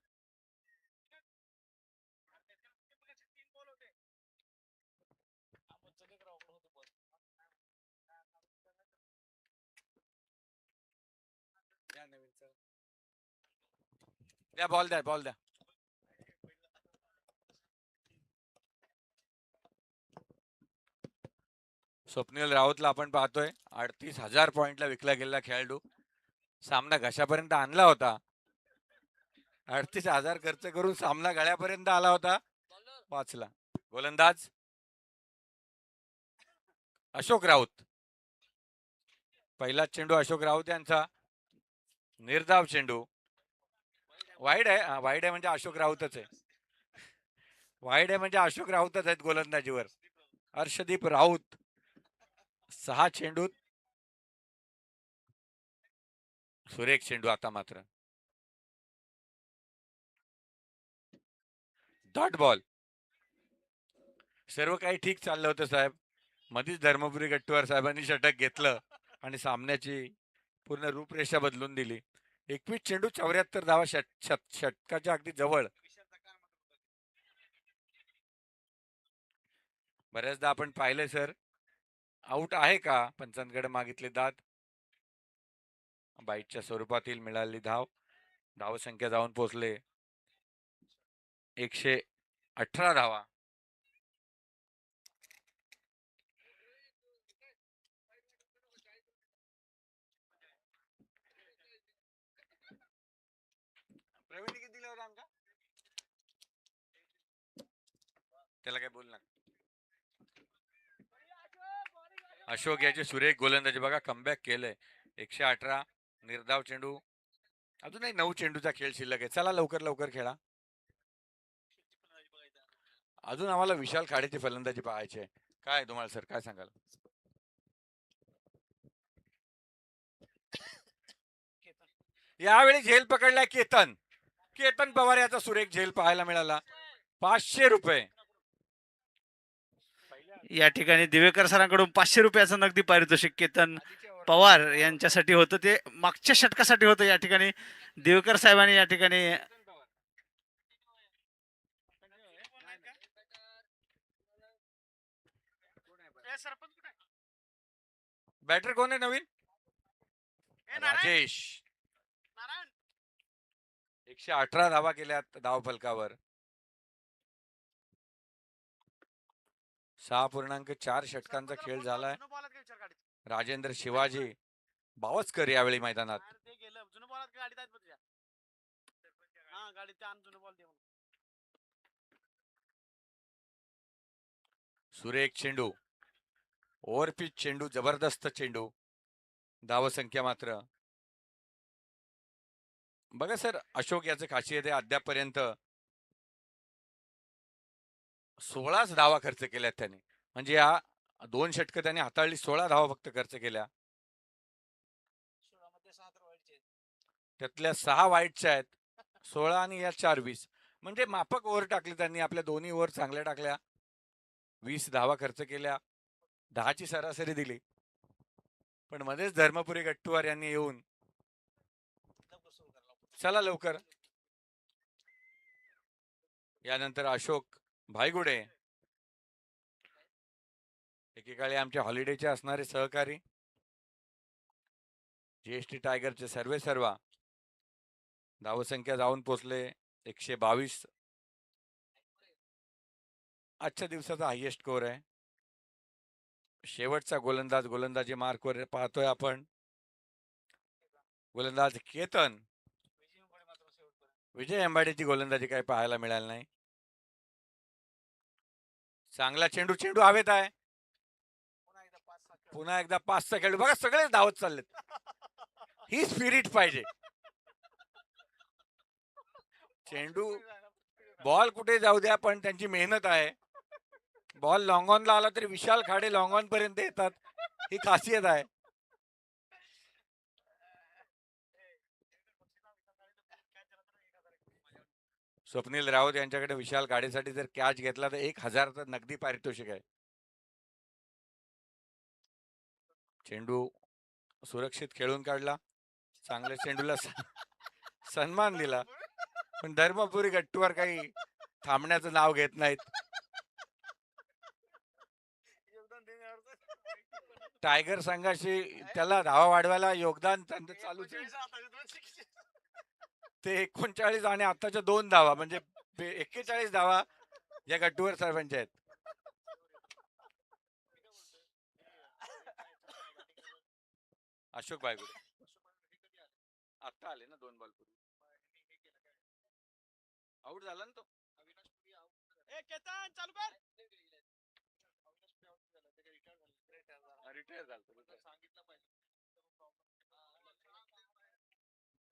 द्या बॉल द्या, बॉल द्या. स्वप्नील राऊतला आपण पाहतोय 38,000 पॉइंटला विकला गेलेला खेळाडू. सामना घशापर्यंत आणला होता. 38,000 खर्च करून सामना गळ्यापर्यंत आला होता. वाचला. गोलंदाज अशोक राऊत. पहिला चेंडू अशोक राऊत यांचा. निर्धाव चेंडू. वाईड आहे. वाईड आहे म्हणजे अशोक राऊतच आहे. वाईड आहे म्हणजे अशोक राऊतच आहेत गोलंदाजीवर. हर्षदीप राऊत 6 चेंडूत. सुरेख चेंडू आता मात्र. Dot ball. सर्व काही ठीक चाललं होतं साहेब. मधीच धर्मपुरी गट्टूवार साहेबांनी षटक घेतलं आणि सामन्याची पूर्ण रूपरेषा बदलून दिली. 21 चेंडू 74 धावा. षटकाच्या अगदी जवळ. बऱ्याचदा आपण पाहिले सर आउट आहे का पंचांकडे मागितले दाद. बाईटच्या स्वरूपातील मिळालेली धाव संख्या जाऊन पोहोचले 118 धावा. प्रवीण किती दिला होता आमचा? त्याला काय बोल ना. अशोक याचे सुरेख गोलंदाजी बघा. कमबॅक केलंय. 118 निर्धाव चेंडू. अजूनही 9 चेंडूचा खेळ शिल्लक आहे. चला लवकर लवकर खेळा. अजून आम्हाला विशाल खाडेची फलंदाजी पाहायची आहे. काय तुम्हाला सर काय सांगाल? यावेळी झेल पकडला केतन पवार याचा सुरेख झेल पाहायला मिळाला. 500 रुपये. या ठिकाणी दिवेकर सरांकडून 500 रुपयाचं नगदी पारितोषिक केतन पवार यांच्यासाठी होतं. ते मागच्या षटकासाठी होतं. या ठिकाणी दिवेकर साहेबांनी या ठिकाणी बॅटर कोण आहे नवीन? राजेश. 118 धावा केल्यात धाव फलकावर. 6.4 षटकांचा खेळ झालाय. राजेंद्र शिवाजी बावस्कर यावेळी मैदानात. सुरेख चेंडू, ओव्हरपिच चेंडू, जबरदस्त चेंडू. धावसंख्या मात्र बघा सर, अशोक याचं खासियत आहे अद्यापपर्यंत 16च धावा खर्च केल्यात त्याने. म्हणजे या 2 षटकं त्याने हाताळली, 16 धावा फक्त खर्च केल्या. त्यातल्या 6 वाईटच्या आहेत, 16 आणि या 4 20. म्हणजे माफक ओव्हर टाकले त्यांनी. आपल्या दोन्ही ओव्हर चांगल्या टाकल्या, 20 धावा खर्च केल्या, 10ची सरासरी दिली. पण मध्येच धर्मपुरी गट्टूवार यांनी येऊन चला लवकर. यानंतर अशोक भाईगुडे, एकेकाळी आमचे हॉलिडेचे असणारे सहकारी, जीएसटी टायगरचे सर्वे सर्वा. धावसंख्या जाऊन पोचले 122. आजच्या दिवसाचा हायएस्ट स्कोर आहे. शेवटचा गोलंदाज गोलंदाजी मार्कवर पाहतोय आपण. गोलंदाज केतन. विजय एंबाडेची गोलंदाजी काही पाहायला मिळाली नाही. चांगला चेंडू, चेंडू हवेत आहे. पुन्हा एकदा 5चा खेळू. बघा सगळेच धावत चाललेत. ही स्पिरिट पाहिजे. चेंडू बॉल कुठे जाऊ द्या, पण त्यांची मेहनत आहे. बॉल लॉंग ऑनला आला तरी विशाल खाडे लॉंग ऑन पर्यंत येतात, ही खासियत आहे. स्वप्नील राऊत यांच्याकडे विशाल खाडेसाठी जर कॅच घेतला तर 1000 तर नगदी पारितोषिक आहे. चेंडू सुरक्षित खेळून काढला, चांगल्या चेंडूला सन्मान दिला. पण धर्मपुरी गट्टूवर काही थांबण्याचं नाव घेत नाहीत. टायगर संघाशी त्याला धावा वाढवायला योगदान त्यांचं चालूच आहे. ते 39 आणि आताच्या 2 धावा म्हणजे 41 धावा या गट्टूवर सरपंच आहेत. अशोक बायगुडे आता आले ना 2 बॉल पूर्वी. आउट झाला ना तो. रिटायर झाला.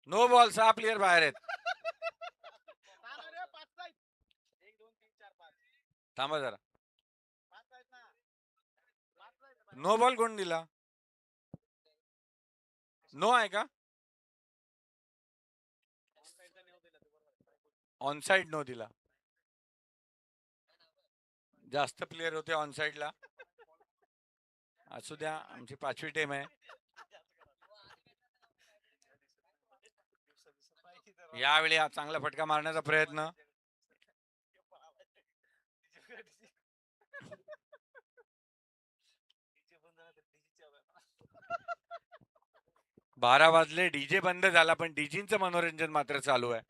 नो बॉल, 6 प्लेयर बाहेर आहेत. थांबा जरा. नो बॉल कोण दिला? नो आहे का? ऑन साइड नो दिला. जास्त प्लेयर होते ऑन साइडला. असू द्या, आमची 5वी टीम आहे. यावेळी हा चांगला फटका मारण्याचा प्रयत्न. 12 वाजले, डीजे बंद झाला, पण डीजेचं मनोरंजन मात्र चालू आहे.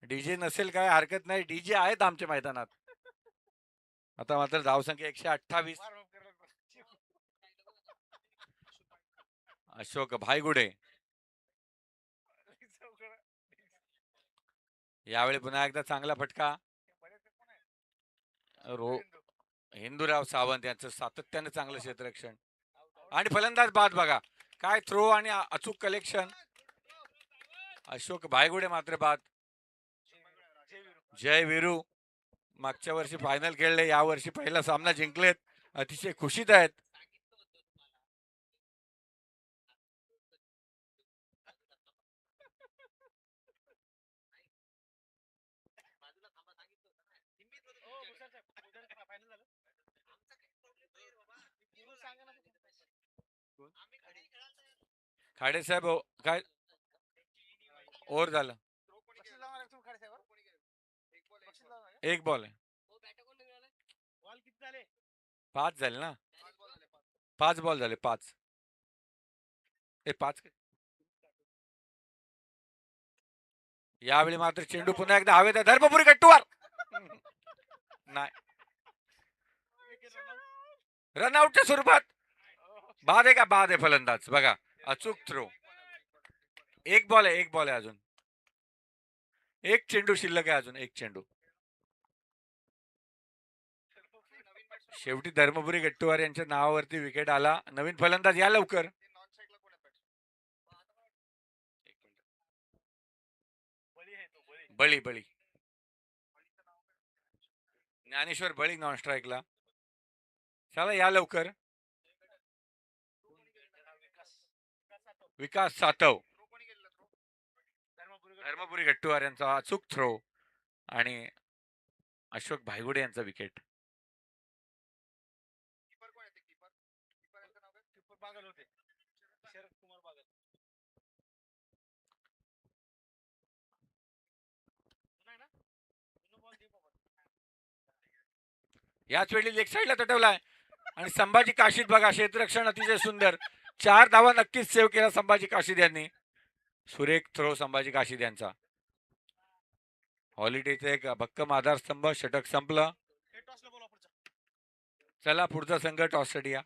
डीजे नसेल काय हरकत नाही, डीजे आहेत आमच्या मैदानात. आता मात्र धावसंख्या 128. अशोक भाईगुडे यावेळी पुन्हा एकदा चांगला फटका. हिंदूराव सावंत यांचं सातत्याने चांगलं क्षेत्ररक्षण आणि फलंदाज बाद. बघा काय थ्रो आणि अचूक कलेक्शन. अशोक भाईगुडे मात्र बाद. जय वीरू मागच्या वर्षी फायनल खेळले, या वर्षी पहिला सामना जिंकलेत, अतिशय खुशीत आहेत. खाडे साहेब काय ओव्हर झालं? 1 बॉल आहे. 5 झाले ना, 5 बॉल झाले, 5. हे 5. यावेळी मात्र चेंडू पुन्हा एकदा हवेत आहे. धर्मपुरी गट्टूवर नाही. रनआउटच्या स्वरूपात बाद आहे का? बाद आहे. फलंदाज बघा, अचूक थ्रो. एक बॉल आहे, एक बॉल आहे अजून. एक चेंडू शिल्लक आहे अजून, एक चेंडू. शेवटी धर्मपुरी गट्टूवार यांच्या नावावरती विकेट आला. नवीन फलंदाज या लवकर. बळी बळी ज्ञानेश्वर बळी नॉन स्ट्राईकला. चला या लवकर. विकास सातव. धर्मपुरी गट्टूवार यांचा अचूक थ्रो आणि अशोक भाईगुडे यांचा विकेट. याच वेळी लेग साईडला तटवलाय आणि संभाजी काशीद बघा, क्षेत्ररक्षण अतिशय सुंदर. 4 धावा नक्कीच सेव्ह केला संभाजी काशीद यांनी. सुरेख थ्रो संभाजी काशीद यांचा. हॉलिडेचा एक भक्कम आधारस्तंभ. षटक संपलं. चला पुढचा संघ टॉससाठी या.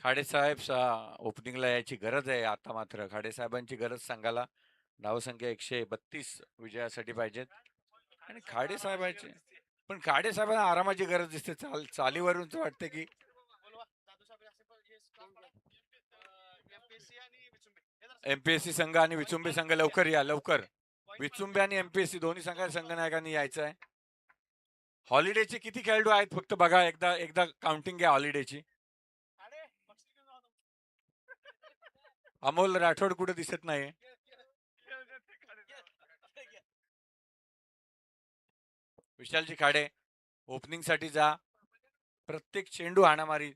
खाडेसाहेब ओपनिंगला यायची गरज आहे आता. मात्र खाडेसाहेबांची गरज संघाला धावसंख्या 132 विजयासाठी पाहिजेत आणि खाडेसाहेबांची पण खाडेसाहेबांना आरामाची गरज दिसते. चालीवरून वाटते की एमपीएससी संघ आणि विचुंबी संघ लवकर या लवकर. विचुंबी आणि एमपीएससी दोन्ही संघनायकांनी यायचं आहे. हॉलिडेचे किती खेळाडू आहेत फक्त बघा, एकदा एकदा काउंटिंग घ्या हॉलिडेची. अमोल राठोड कुठे दिसत नाही. विशालजी खाडे ओपनिंग साठी जा. प्रत्येक चेंडू हाणामारी.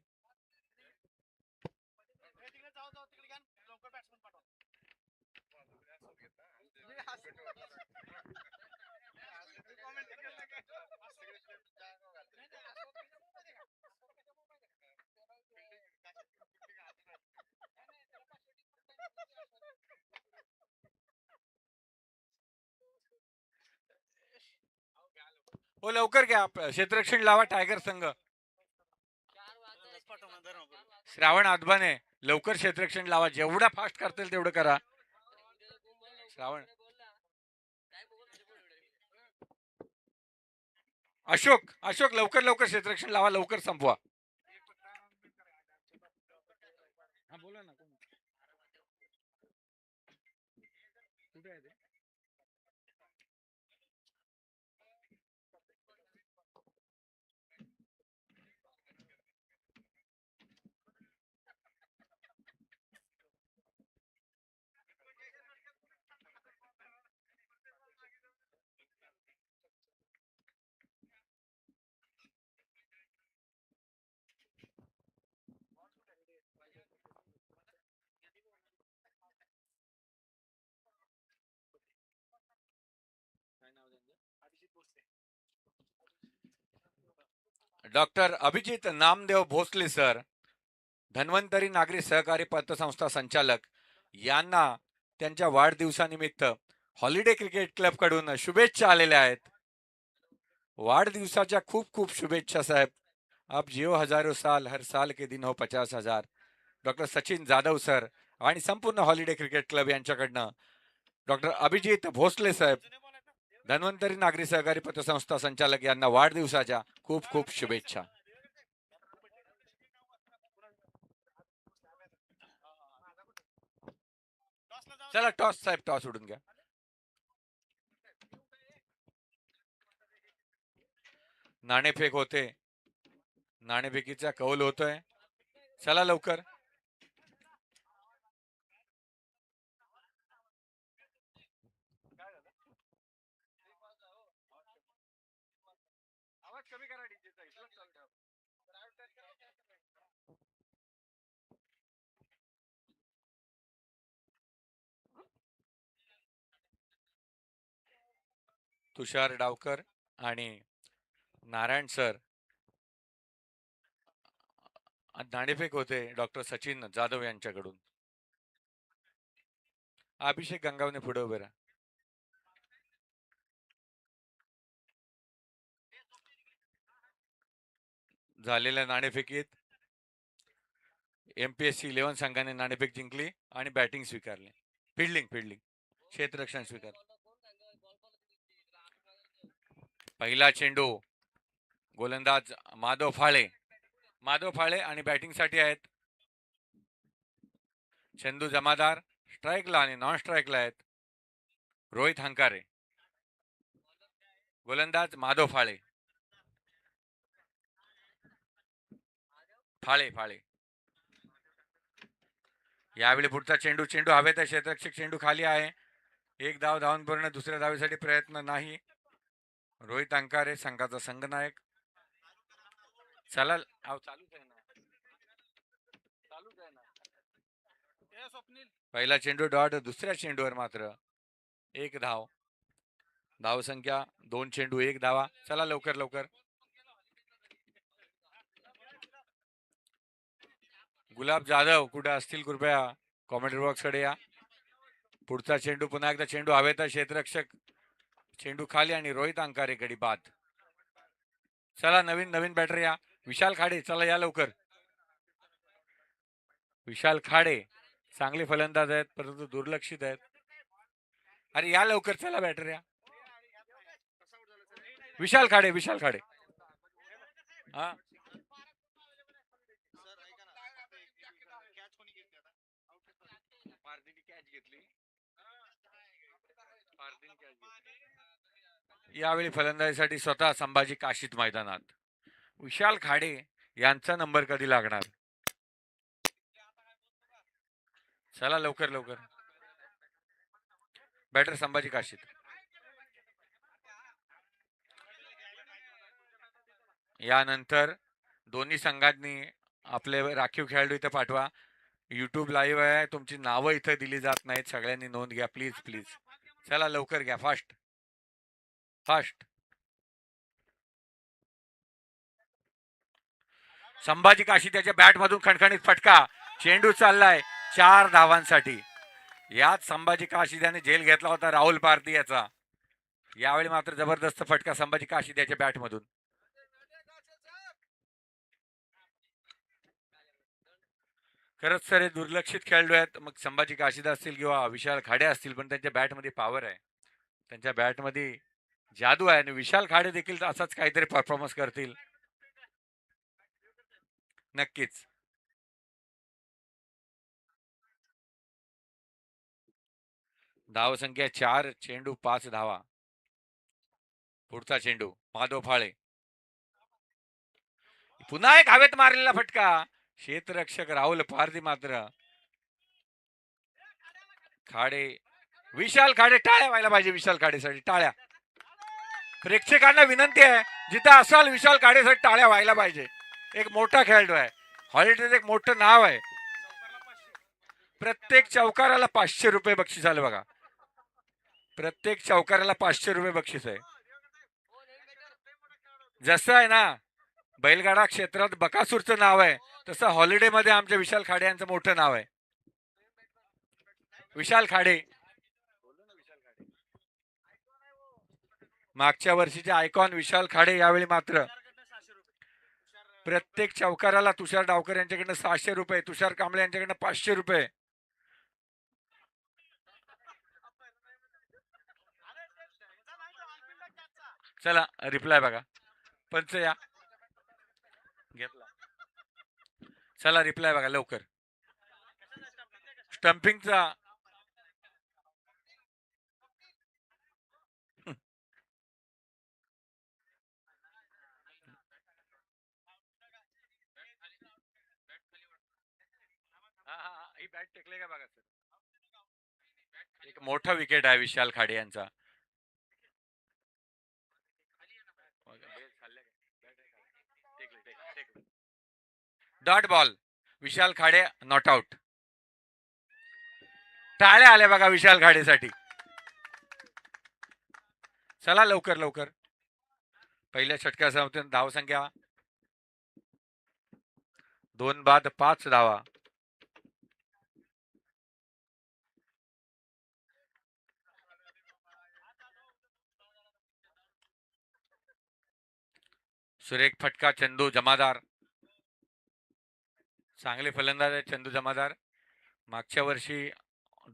हो लवकर घ्या. क्षेत्ररक्षण लावा टायगर संघ. श्रावण आदबाने लवकर क्षेत्ररक्षण लावा. जेवढा फास्ट करता येईल तेवढं करा. श्रावण. अशोक अशोक लवकर लवकर क्षेत्ररक्षण लावा. लवकर संपवा. बोला ना. कुठे आहे ते? डॉक्टर अभिजित नामदेव भोसले सर, धन्वंतरी नागरी सहकारी पतसंस्था संचालक यांना त्यांच्या वाढदिवसानिमित्त हॉलिडे क्रिकेट क्लब कडून शुभेच्छा आलेल्या आहेत. वाढदिवसाच्या खूप खूप शुभेच्छा साहेब. आप जिओ हजारों साल, हर साल के दिन हो 50,000. डॉक्टर सचिन जाधव सर आणि संपूर्ण हॉलिडे क्रिकेट क्लब यांच्याकडनं डॉक्टर अभिजित भोसले साहेब, धन्वंतरी नागरी सहकारी पतसंस्था संचालक यांना वाढदिवसाच्या खूप खूप शुभेच्छा. चला टॉस साहेब, टॉस उडून घ्या. नाणेफेक होते. नाणेफेकीचा कौल होतोय. चला लवकर. आवाज कमी करा डीजेचा. तुषार डावकर आणि नारायण सर. नाणेफेक होते डॉक्टर सचिन जाधव यांच्याकडून. अभिषेक गंगावणे पुढे उभे राहा. झालेल्या नाणेफेकीत MPSC 11 संघाने नाणेफेक जिंकली आणि बॅटिंग स्वीकारली. फिल्डिंग क्षेत्ररक्षण स्वीकार. पहिला चेंडू गोलंदाज माधव फाळे आणि बॅटिंग साठी आहेत चंदू जमादार. स्ट्राईकला आणि नॉन स्ट्राईकला आहेत रोहित हंकारे. गोलंदाज माधव फाळे. यावेळी पुढचा चेंडू हवेत आहे. क्षेत्ररक्षक चेंडू खाली आहे. एक धाव धावून पूर्ण. दुसऱ्या धावेसाठी प्रयत्न नाही. रोहित अंकारे संघाचा संघनायक. चला चालूच आहे ना. पहिला चेंडू डॉट. दुसऱ्या चेंडूवर मात्र एक धाव. धाव संख्या 2 चेंडू 1 धावा. चला लवकर. गुलाब जाधव कुठे असतील कृपया कॉमेंट्री बॉक्स कडे या. पुढचा चेंडू पुन्हा एकदा चेंडू हवेत. क्षेत्ररक्षक चेंडू खाली आणि रोहित अंकारे गडी बाद. चला नवीन बॅटर या. विशाल खाडे. चला या लवकर. विशाल खाडे चांगले फलंदाज आहेत परंतु दुर्लक्षित आहेत. अरे या लवकर. चला बॅटर या. विशाल खाडे. हा यावेळी फलंदाजीसाठी स्वतः संभाजी काशीत मैदानात. विशाल खाडे यांचा नंबर कधी लागणार. चला लवकर. बॅटर संभाजी काशीत. यानंतर दोन्ही संघांनी आपले राखीव खेळाडू इथे पाठवा. YouTube लाईव्ह आहे. तुमची नावं इथे दिली जात नाहीत. सगळ्यांनी नोंद घ्या प्लीज. चला लवकर घ्या. फास्ट. संभाजी काशी त्याच्या बॅट मधून खणखणीत फटका. चेंडू चाललाय 4 धावांसाठी. याच संभाजी काशी त्याने झेल घेतला होता राहुल पारधी याचा. यावेळी मात्र जबरदस्त फटका संभाजी काशी त्याच्या बॅट मधून. खरंच सर हे दुर्लक्षित खेळाडू आहेत. मग संभाजी काशीद असतील किंवा विशाल खाडे असतील पण त्यांच्या बॅटमध्ये पॉवर आहे. त्यांच्या बॅटमध्ये जादू आहे आणि विशाल खाडे देखील असाच काहीतरी परफॉर्मन्स करतील नक्कीच. धाव संख्या 4 चेंडू 5 धावा. पुढचा चेंडू माधव फाळे. पुन्हा एक हवेत मारलेला फटका. क्षेत्ररक्षक राहुल पारधी मात्र खाडे. विशाल खाडे. टाळ्या व्हायला पाहिजे विशाल खाडेसाठी. टाळ्या. प्रेक्षकांना विनंती आहे जिथे असाल विशाल खाडेसाठी टाळ्या व्हायला पाहिजे. एक मोठा खेळाडू आहे. हॉलिडेज एक मोठं नाव आहे. प्रत्येक चौकाराला 500 रुपये बक्षीस आलं बघा. प्रत्येक चौकाराला 500 रुपये बक्षीस आहे. जसं आहे ना बैलगाडा क्षेत्रात बकासूरचं नाव आहे तसं हॉलिडे मध्ये आमच्या विशाल खाडे यांचं मोठं नाव आहे. विशाल खाडे मागच्या वर्षीचे आयकॉन विशाल खाडे यावेळी मात्र प्रत्येक चौकाराला तुषार डावकर यांच्याकडनं 600 रुपये. तुषार कांबळे यांच्याकडनं 500 रुपये. चला रिप्लाय बघा. पंच या घेतला. चला रिप्लाय बघा लवकर. स्टंपिंगचा ही बॅट टेकले का बघा सर. एक मोठा विकेट आहे विशाल खाडे यांचा. Dot ball. Vishal Khade not out. टाळ्या आल्या बघा विशाल खाडेसाठी. चला लवकर लवकर. पहिल्या षटकासमोर धावसंख्या 2 बाद 5 धावा. सुरेख फटका चंदू जमादार. चांगले फलंदाज आहेत चंदू जमादार. मागच्या वर्षी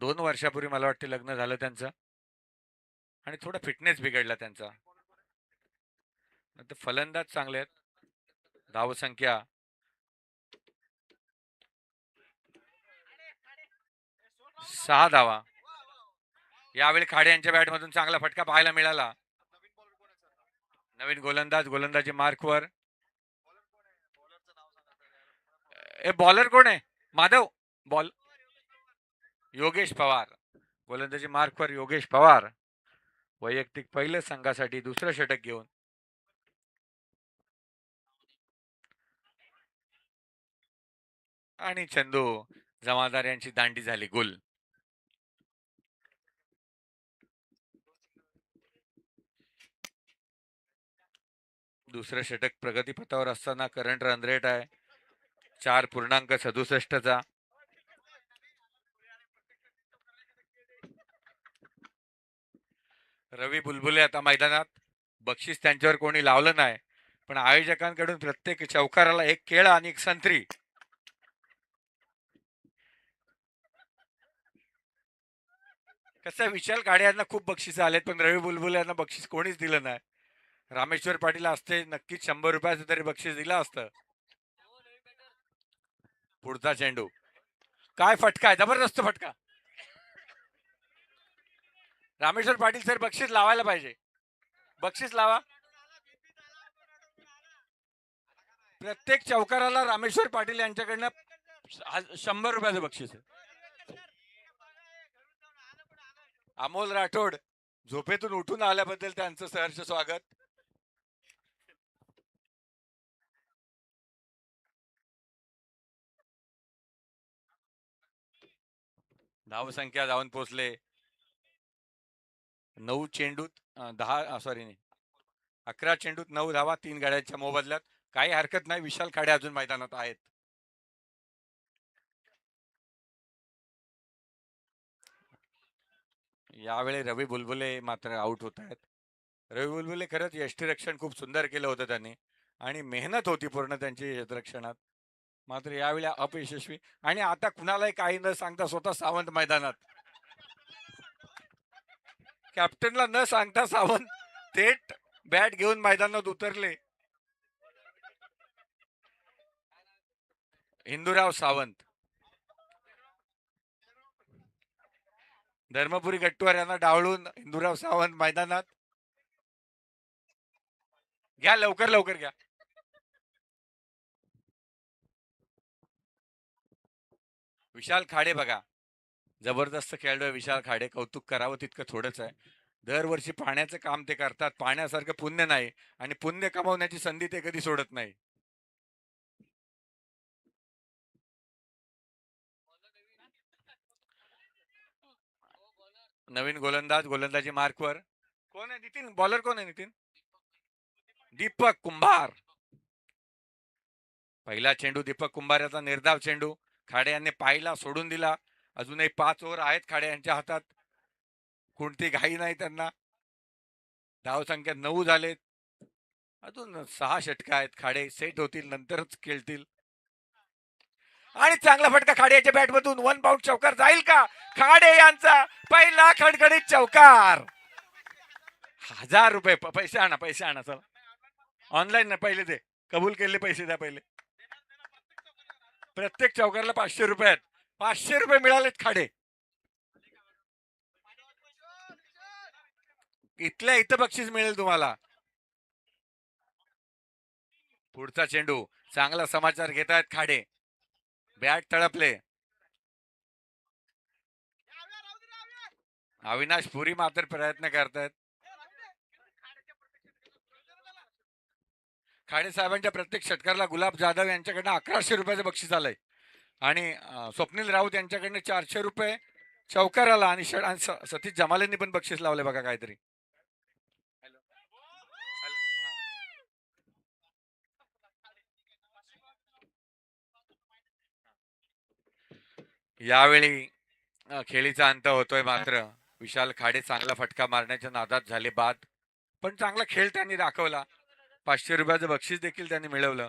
2 वर्षापूर्वी मला वाटते लग्न झालं त्यांचं आणि थोडा फिटनेस बिघडला त्यांचा. नंतर फलंदाज चांगले आहेत. धावसंख्या 6 धावा. यावेळी खाडे यांच्या बॅटमधून चांगला फटका पाहायला मिळाला. नवीन गोलंदाज गोलंदाजी मार्कवर. ए बॉलर कोण आहे? माधव बॉल. योगेश पवार. गोलंदाजी मार्कवर योगेश पवार. वैयक्तिक पहिलं संघासाठी दुसरं षटक घेऊन. आणि चंदू जमादार यांची दांडी झाली गुल. दुसरं षटक प्रगतीपथावर असताना करंट रन रेट आहे 4.67चा. रवी बुलबुले आता मैदानात. बक्षीस त्यांच्यावर कोणी लावलं नाही पण आयोजकांकडून प्रत्येक चौकाराला एक केळं आणि एक संत्री. कसं विशाल खाडे यांना खूप बक्षीस आलेत पण रवी बुलबुले यांना बक्षीस कोणीच दिलं नाही. रामेश्वर पाटील असते नक्कीच 100 रुपयाचं तरी बक्षीस दिलं असतं. पुढचा चेंडू. काय फटका आहे, जबरदस्त फटका. रामेश्वर पाटील सर बक्षीस लावायला पाहिजे. बक्षीस लावा. प्रत्येक चौकाराला रामेश्वर पाटील यांच्याकडनं 100 रुपयाचं बक्षीस आहे. अमोल राठोड झोपेतून उठून आल्याबद्दल त्यांचं सहर्ष स्वागत. धावसंख्या जाऊन पोहोचले 9 चेंडूत 11 चेंडूत 9 धावा 3 गाड्यांच्या मोबदल्यात. काही हरकत नाही, विशाल खाडे अजून मैदानात आहेत. यावेळी रवी बुलबुले मात्र आउट होत आहेत. रवी बुलबुले खरंच यष्टीरक्षण खूप सुंदर केलं होतं त्यांनी आणि मेहनत होती पूर्ण त्यांची यष्टीरक्षणात. मात्र यावेळी अपयशस्वी. आणि आता कुणालाही काही न सांगता स्वतः सावंत मैदानात. कॅप्टनला न सांगता सावंत थेट बॅट घेऊन मैदानात उतरले. हिंदूराव सावंत. धर्मपुरी गट्टूवार यांना डावळून हिंदूराव सावंत मैदानात. घ्या लवकर लवकर घ्या. विशाल खाडे बघा, जबरदस्त खेळलोय विशाल खाडे. कौतुक करावं तितकं थोडंच आहे. दरवर्षी पाण्याचं काम ते करतात. पाण्यासारखं पुण्य नाही आणि पुण्य कमावण्याची संधी ते कधी सोडत नाही. नवीन गोलंदाज गोलंदाजी मार्कवर. कोण आहे नितीन? बॉलर कोण आहे नितीन? दीपक कुंभार. पहिला चेंडू दीपक कुंभार याचा निर्धाव चेंडू. खाडे यांनी पाहिला, सोडून दिला. अजूनही 5 ओव्हर आहेत खाडे यांच्या हातात. कोणती घाई नाही त्यांना. धावसंख्या 9 झालेत. अजून 6 षटक आहेत. खाडे सेट होतील नंतरच खेळतील. आणि चांगला फटका खाडे याच्या बॅटमधून. 1 बाउंड चौकार जाईल का? खाडे यांचा पहिला खडखडीत चौकार. 1000 रुपये. पैसे आणा, पैसे आणा. चला ऑनलाईन ना पहिले ते कबूल केले पैसे द्या पहिले. प्रत्येक चौकारला 500 रुपये आहेत. 500 रुपये मिळालेत खाडे. इथल्या इथं बक्षीस मिळेल तुम्हाला. पुढचा चेंडू. चांगला समाचार घेत आहेत खाडे. बॅट तळपले. अविनाश पुरी मात्र प्रयत्न करतायत. खाडे साहेबांच्या प्रत्येक षटकाराला गुलाब जाधव यांच्याकडनं 1100 रुपयाचं बक्षीस आलंय आणि स्वप्नील राऊत यांच्याकडनं 400 रुपये चौकाराला आणि सतीश जमालेंनी पण बक्षीस लावले बघा काहीतरी. यावेळी खेळीचा अंत होतोय मात्र विशाल खाडे चांगला फटका मारण्याच्या नादात झाले बाद. पण चांगला खेळ त्यांनी दाखवला. 500 रुपयाचं बक्षीस देखील त्यांनी मिळवलं.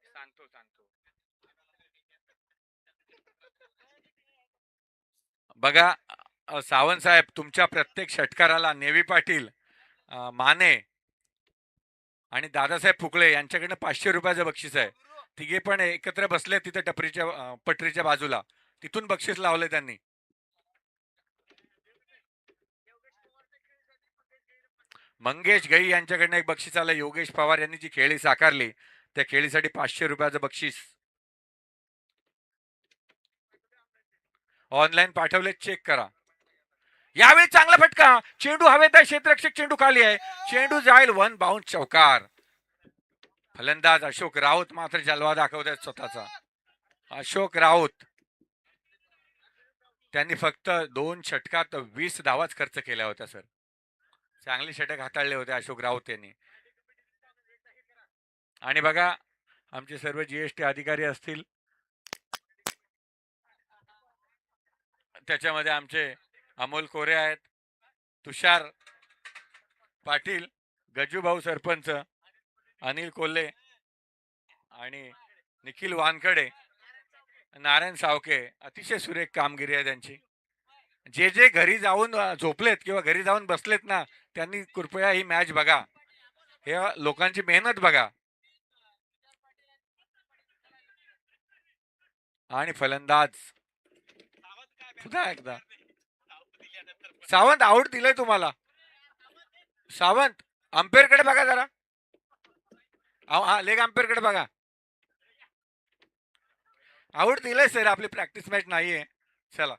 सांगतो सांगतो बघा सावंत साहेब तुमच्या प्रत्येक षटकाराला नेवी पाटील, माने आणि दादासाहेब फुकळे यांच्याकडनं 500 रुपयाचं बक्षीस आहे. तिघे पण एकत्र बसले तिथे टपरीच्या पटरीच्या बाजूला. तिथून बक्षीस लावले त्यांनी. मंगेश गई यांच्याकडनं एक बक्षीस आलं. योगेश पवार यांनी जी खेळी साकारली त्या खेळीसाठी 500 रुपयाचं बक्षीस ऑनलाईन पाठवले, चेक करा. यावेळी चांगला फटका, चेंडू हवेत आहे, क्षेत्ररक्षक चेंडू खाली आहे, चेंडू जाईल, वन बाउंड चौकार. फलंदाज अशोक राऊत मात्र जलवा दाखवत आहेत स्वतःचा. अशोक राऊत त्यांनी फक्त 2 षटकात 20 धावाच खर्च केल्या होत्या सर. चांगले षटक हाताळले होते अशोक राऊत यांनी. आणि बघा आमचे सर्व जीएसटी अधिकारी असतील, त्याच्यामध्ये आमचे अमोल कोरे आहेत, तुषार पाटील, गजूभाऊ सरपंच, अनिल कोल्हे आणि निखिल वानकडे, नारायण सावके. अतिशय सुरेख कामगिरी आहे त्यांची. जे जे घरी जाऊन झोपलेत किंवा घरी जाऊन बसलेत ना, त्यांनी कृपया ही मॅच बघा. हे लोकांची मेहनत बघा. आणि फलंदाज पुन्हा एकदा सावंत आउट दिलंय तुम्हाला. सावंत अंपेअर कडे बघा जरा. हा लेग अंपेअर कडे बघा. आउट दिलंय सर. आपली प्रॅक्टिस मॅच नाहीये. चला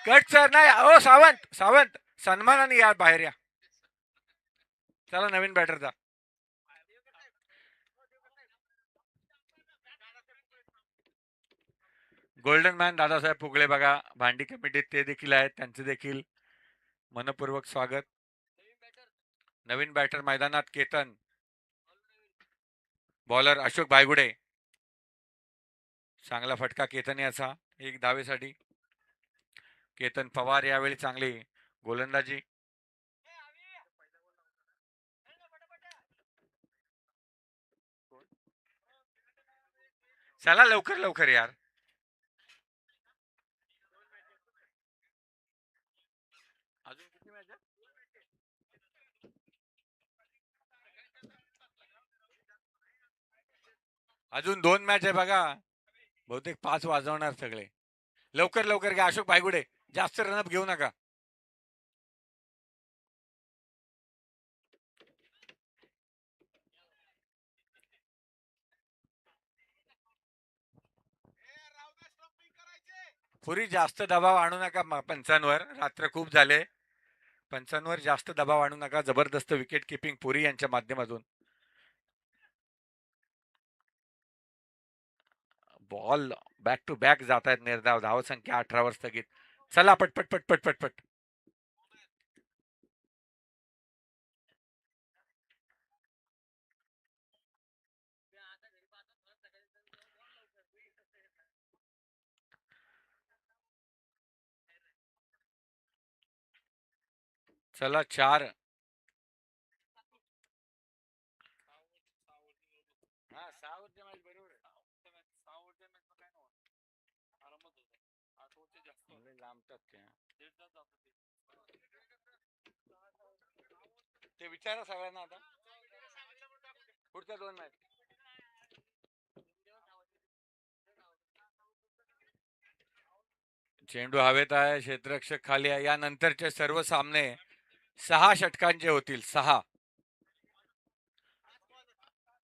कट सर. नाही ओ सावंत, सावंत सन्मानाने या, बाहेर या. चला नवीन बॅटरचा. गोल्डन मॅन दादासाहेब फुगळे बघा भांडी कमिटीत ते देखील आहेत. त्यांचे देखील मनपूर्वक स्वागत. नवीन बॅटर मैदानात केतन, बॉलर अशोक बायगुडे. चांगला फटका केतन याचा 1 धावेसाठी. केतन पवार यावेळी चांगली गोलंदाजी. चला लवकर लवकर यार. अजून किती मॅच आहे? अजून 2 मॅच आहे बघा. बहुतेक 5 वाजवणार सगळे. लवकर लवकर घ्या अशोक बायगुडे. जास्त रनअप घेऊ नका. पुरी जास्त दबाव आणू नका पंचांवर. रात्र खूप झाले. पंचांवर जास्त दबाव आणू नका. जबरदस्त विकेट किपिंग पुरी यांच्या माध्यमातून. बॉल बॅक टू बॅक जात आहेत निर्धाव. धावसंख्या 18 वर स्थगित. चला पटपट पटपट पटपट. चला 4. ते विचारा सगळ्यांना आता. पुढच्या 2 मॅच. चेंडू हवेत आहे, क्षेत्ररक्षक खाली आहे. यानंतरचे सर्व सामने 6 षटकांचे होतील.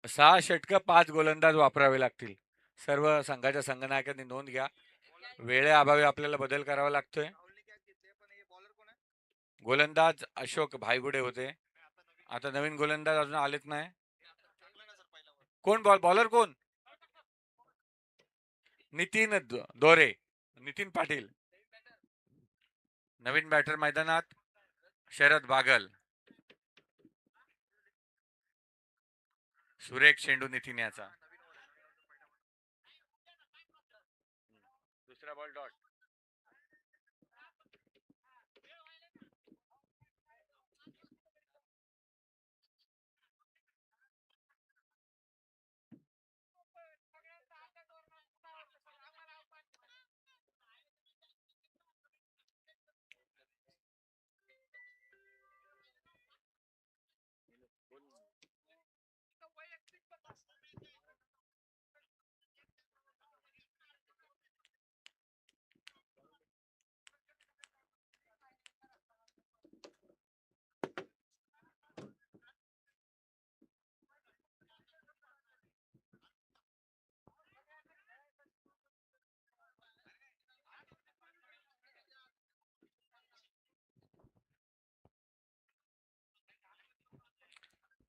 6 षटक 5 गोलंदाज वापरावे लागतील. सर्व संघाच्या संघनायकांनी नोंद घ्या. वेळेअभावी आपल्याला बदल करावा लागतोय. गोलंदाज अशोक भाईगुडे होते. आता नवीन गोलंदाज अजून आलेच नाही. कोण बॉलर कोण? नितीन दोरे, नितीन पाटील. नवीन बॅटर मैदानात शरद बागल. सुरेख चेंडू नितीन याचा. दुसरा बॉल डॉट.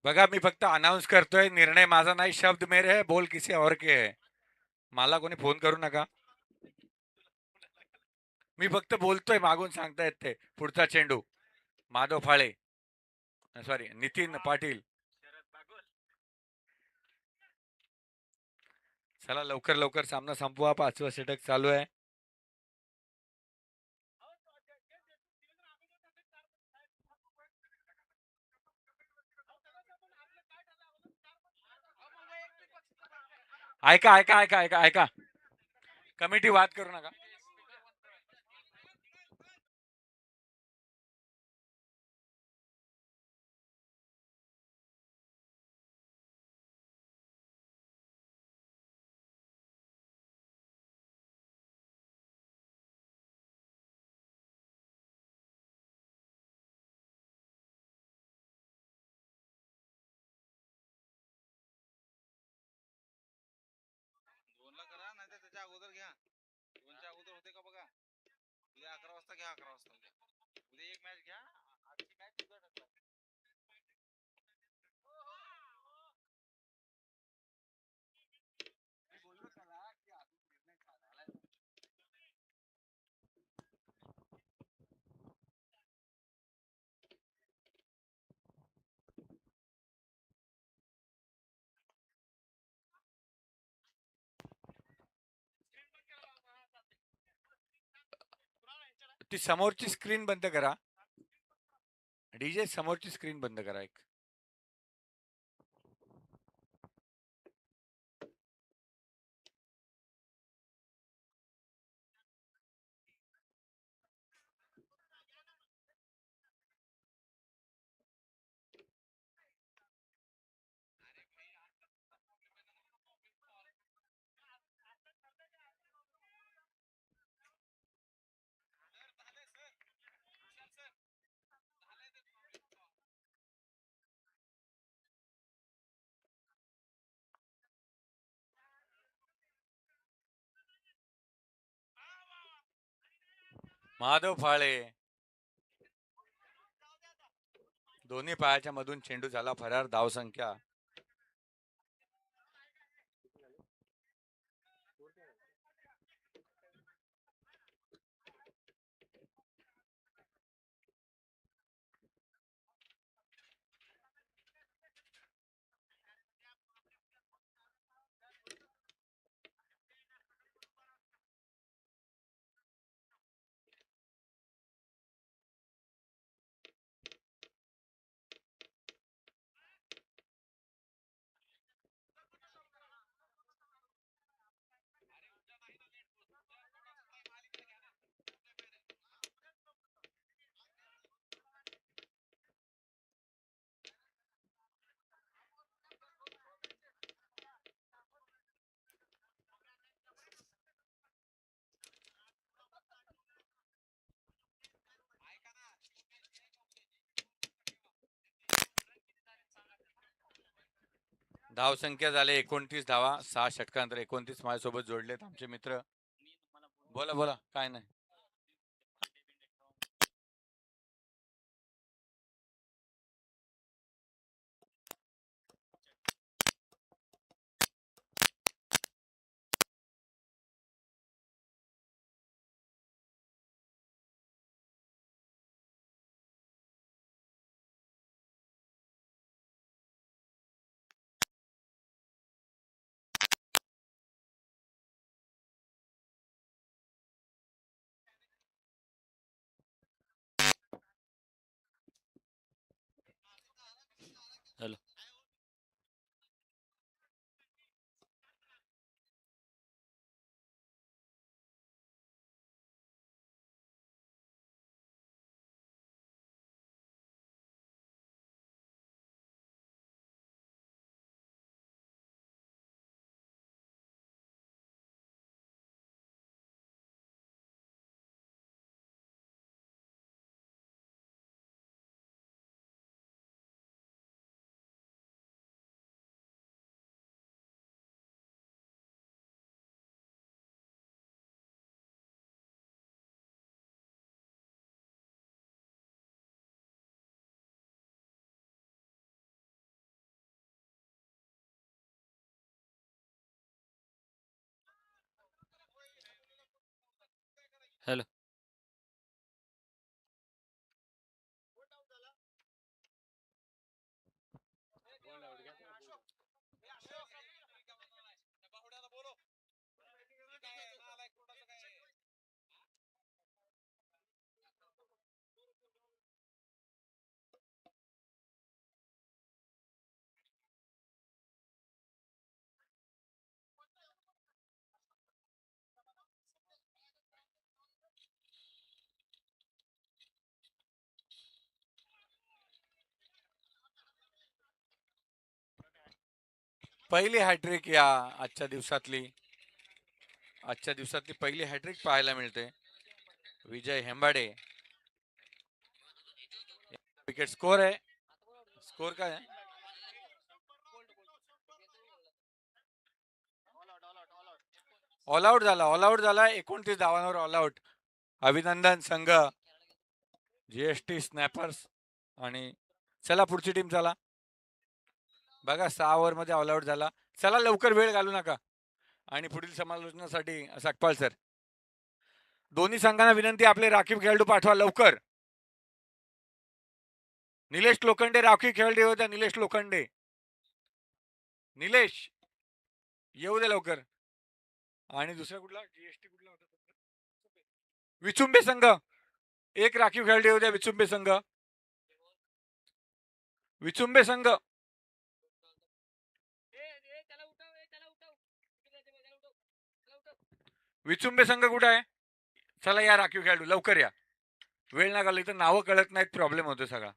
बघा मी फक्त अनाऊन्स करतोय, निर्णय माझा नाही, शब्द मेरे है, बोल किसी और के है. मला कोणी फोन करू नका. मी फक्त बोलतोय, मागून सांगतायत ते. पुढचा चेंडू माधव फाळे, सॉरी नितीन पाटील. चला लवकर लवकर सामना संपवा, 5वं षटक चालू आहे. ऐका ऐका ऐका ऐका ऐका, कमिटी वाद करू नका. दोनला करा नाही तर त्याच्या अगोदर घ्या. दोनच्या अगोदर होते का बघा. उद्या 11 वाजता घ्या. 11 वाजता उद्या एक मॅच घ्या. आजची मॅच उद्या ढकला. मी बोललो त्याला की अजून निर्णय झालाय. ती समोरची स्क्रीन बंद करा. डीजे समोरची स्क्रीन बंद करा एक. माधव फाळे, दोन्ही पायाच्या मधून चेंडू झाला फरार. धाव संख्या धाव संख्या झाले 29 धावा. 6 षटकांतर 29 माझ्यासोबत जोडलेत आमचे मित्र. बोला बोला, काय नाही. हॅलो. पहिली हॅट्रिक या आजच्या दिवसातली पहिली हॅट्रिक पाहायला मिळते. विजय हेंबाडे. विकेट स्कोर आहे. स्कोर काय आहे? ऑल आउट झाला 29 धावांवर ऑल आउट. अभिनंदन संघ जीएसटी स्नॅपर्स. आणि चला पुढची टीम चला. बघा 6 ओव्हर मध्ये ऑल आउट झाला. चला लवकर वेळ घालू नका. आणि पुढील समालोचनासाठी सकपाल सर. दोन्ही संघांना विनंती आपले राखीव खेळाडू पाठवा लवकर. निलेश लोखंडे राखीव खेळाडू होत्या. निलेश लोखंडे. निलेश येऊ दे लवकर. आणि दुसरा कुठला जीएसटी कुठला होता? विचुंबे संघ एक राखीव खेळाडू होत्या. विचुंबे संघ. विचुंबे संघ विचुंबे संघ कुठे आहे? चला या राखीव खेळाडू लवकर या. वेळ ना घालू. इथं नावं कळत नाहीत. प्रॉब्लेम होतो सगळा.